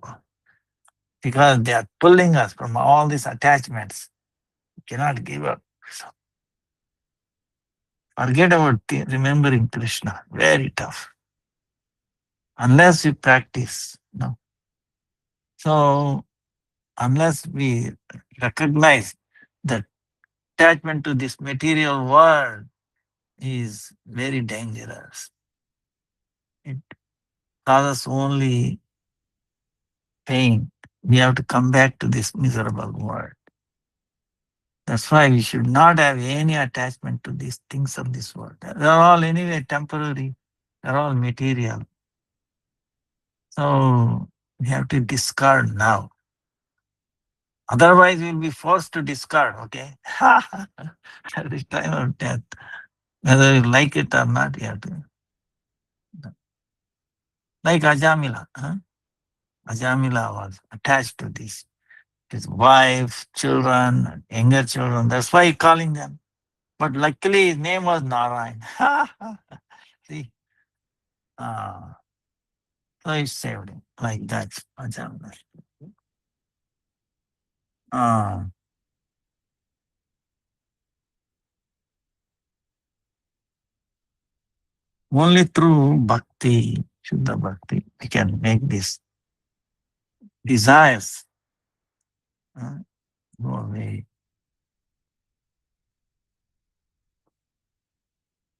because they are pulling us from all these attachments. We cannot give up. So forget about remembering Krishna. Very tough. Unless we practice. No. So unless we recognize that attachment to this material world is very dangerous. It causes only pain. We have to come back to this miserable world. That's why we should not have any attachment to these things of this world. They're all anyway temporary. They're all material. So we have to discard now. Otherwise, we'll be forced to discard, okay? At the time of death. Whether you like it or not, you have to. Like Ajamila. Huh? Ajamila was attached to this. His wife, children, younger children. That's why he's calling them. But luckily his name was Narayan. See? So he saved him. Like that. Ajamila. Uh, Only through bhakti, Shuddha bhakti, we can make these desires go away.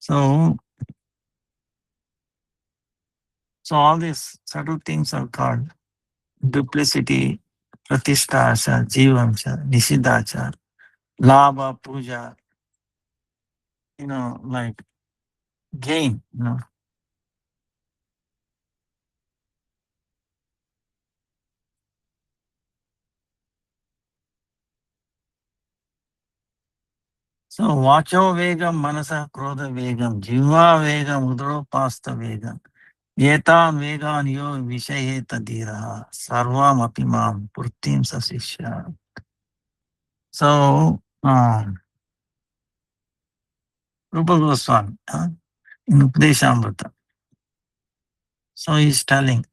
So, so all these subtle things are called duplicity, pratishthacha, jivamcha, nishidhacha, labha, puja, like gain. So, vacho vegam, manasa krodha vegam, jiva vegam, udropasta vegam. Yetan vegan yo vishaye tadiraha sarvam apimam purtim sasishya. So, Rupa Goswami in Upadeshamrita. So he's telling,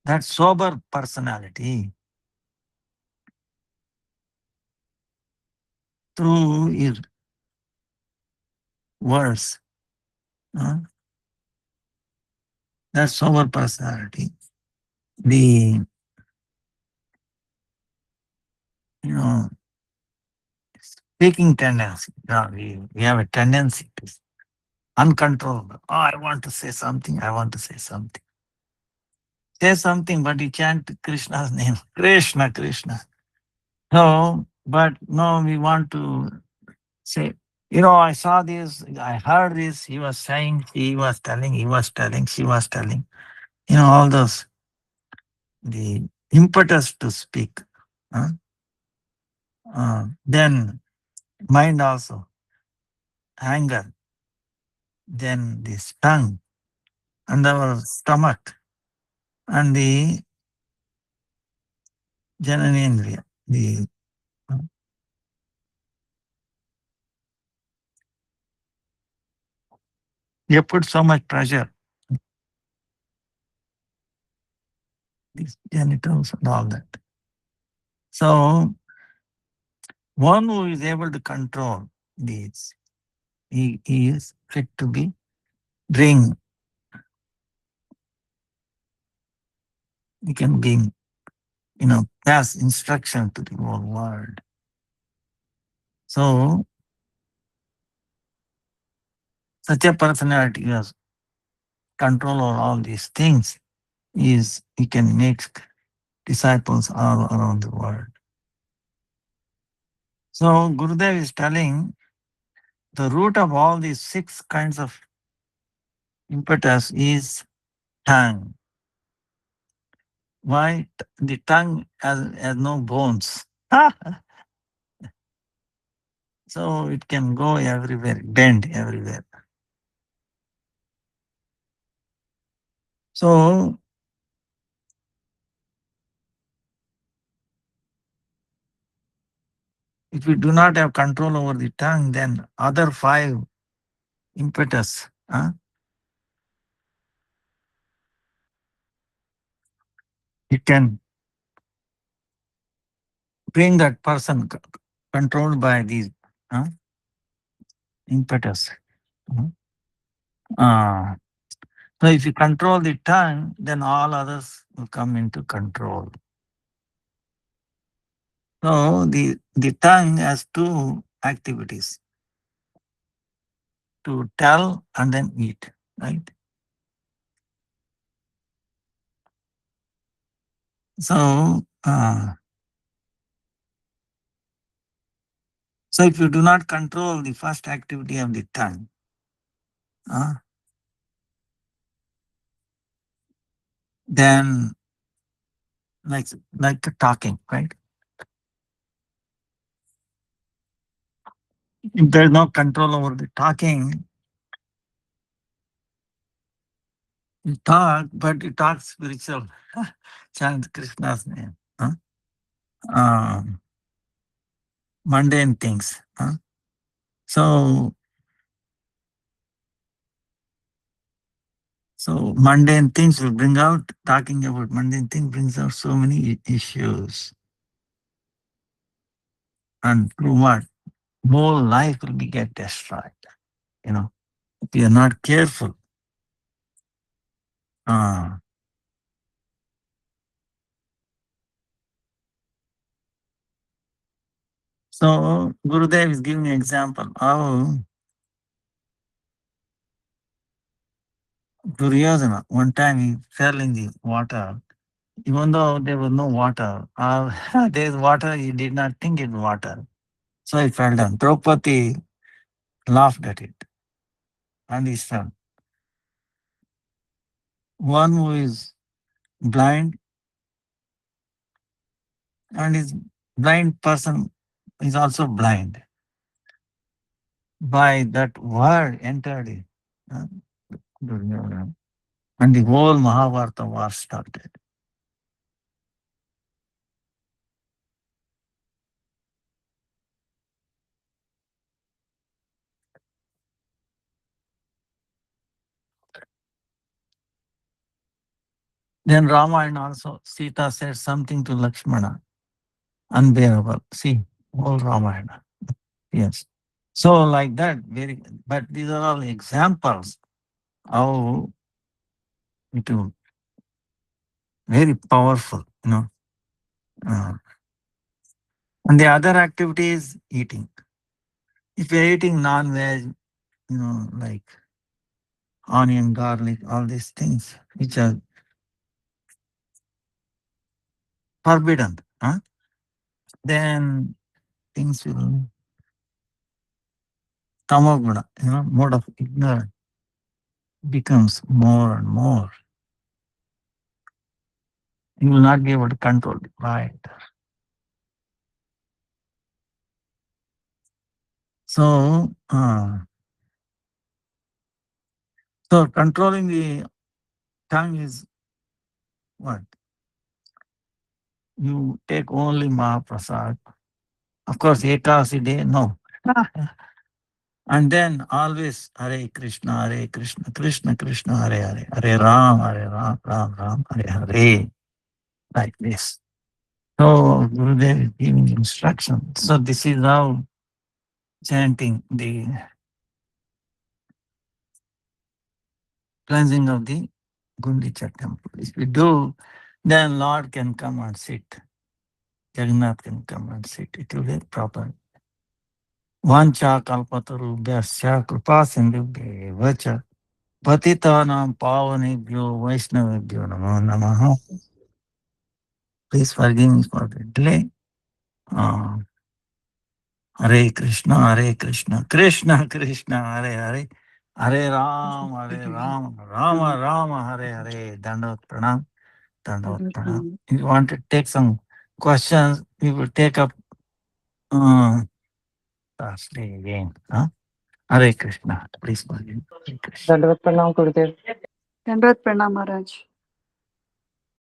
that sober personality through his words Uh, that's sober personality. The you know speaking tendency. We have a tendency to uncontrollable. Oh, I want to say something. I want to say something. Say something, but you chant Krishna's name. Krishna, Krishna. No, but no, we want to say, I saw this, I heard this, he was saying, he was telling, he was telling, she was telling, all those, the impetus to speak. huh? Then mind also, anger, then this tongue, and our stomach, and the jananendriya. Uh, you put so much pressure, these genitals and all that. So one who is able to control these, he is fit to be bring. He can bring, pass instruction to the whole world. So such a personality who has control over all these things he can make disciples all around the world. So Gurudev is telling the root of all these 6 kinds of impetus is tongue. Why? The tongue has no bones. So it can go everywhere, bend everywhere. So if we do not have control over the tongue, then other 5 impetus, it can bring that person controlled by these impetus. Mhm. Uh, so if you control the tongue, then all others will come into control. So the tongue has 2 activities: to tell and then eat, right? So so if you do not control the first activity of the tongue, then like talking, right? If there's no control over the talking, you talk, but you talk spiritual. Chant Krishna's name. Um, Mundane things. So, so mundane things will bring out, talking about mundane things brings out so many issues. And through what? Whole life will be get destroyed. If you are not careful. Uh, so Gurudev is giving an example how Duryodhana, one time he fell in the water, even though there was no water. There is water, he did not think it water. So he fell down. Draupadi laughed at it and he fell. One who is blind and is blind person is also blind. By that word entered it. uh, Duryodhana, and the whole Mahabharata war started. Then Ramayana also, Sita said something to Lakshmana, unbearable. See, whole Ramayana. Yes. So like that, but these are all examples. how it will very powerful, And the other activity is eating. If you're eating non-veg, like onion, garlic, all these things which are forbidden, then things will tamoguna, mode of ignorance becomes more and more. You will not be able to control the mind. So, controlling the tongue is what? You take only Mahaprasad. Of course, Ekadasi day, no. And then always Hare Krishna, Krishna Krishna, Hare Hare, Hare Ram, Ram Ram, Hare Hare, like this. So Gurudev is giving instruction. So this is how chanting the cleansing of the Gundicha temple. If we do, then Lord can come and sit. Jagannath can come and sit. It will be proper. Vancha kalpatarubhyasya kripa sindhubhyo cha patitanam pavanebhyo vaishnavebhyo namo namaha. Please forgive me for the delay. Hare Krishna, Krishna Krishna, Hare Hare, Hare Ram, Rama Rama, Hare Hare. Dandavat Pranam, Dandavat Pranam. If you want to take some questions, we will take up Thursday again. Hare Krishna. Please forgive me. Hare Krishna. Dandavat Pranam, Gurudev. Dandavat Pranam Maharaj.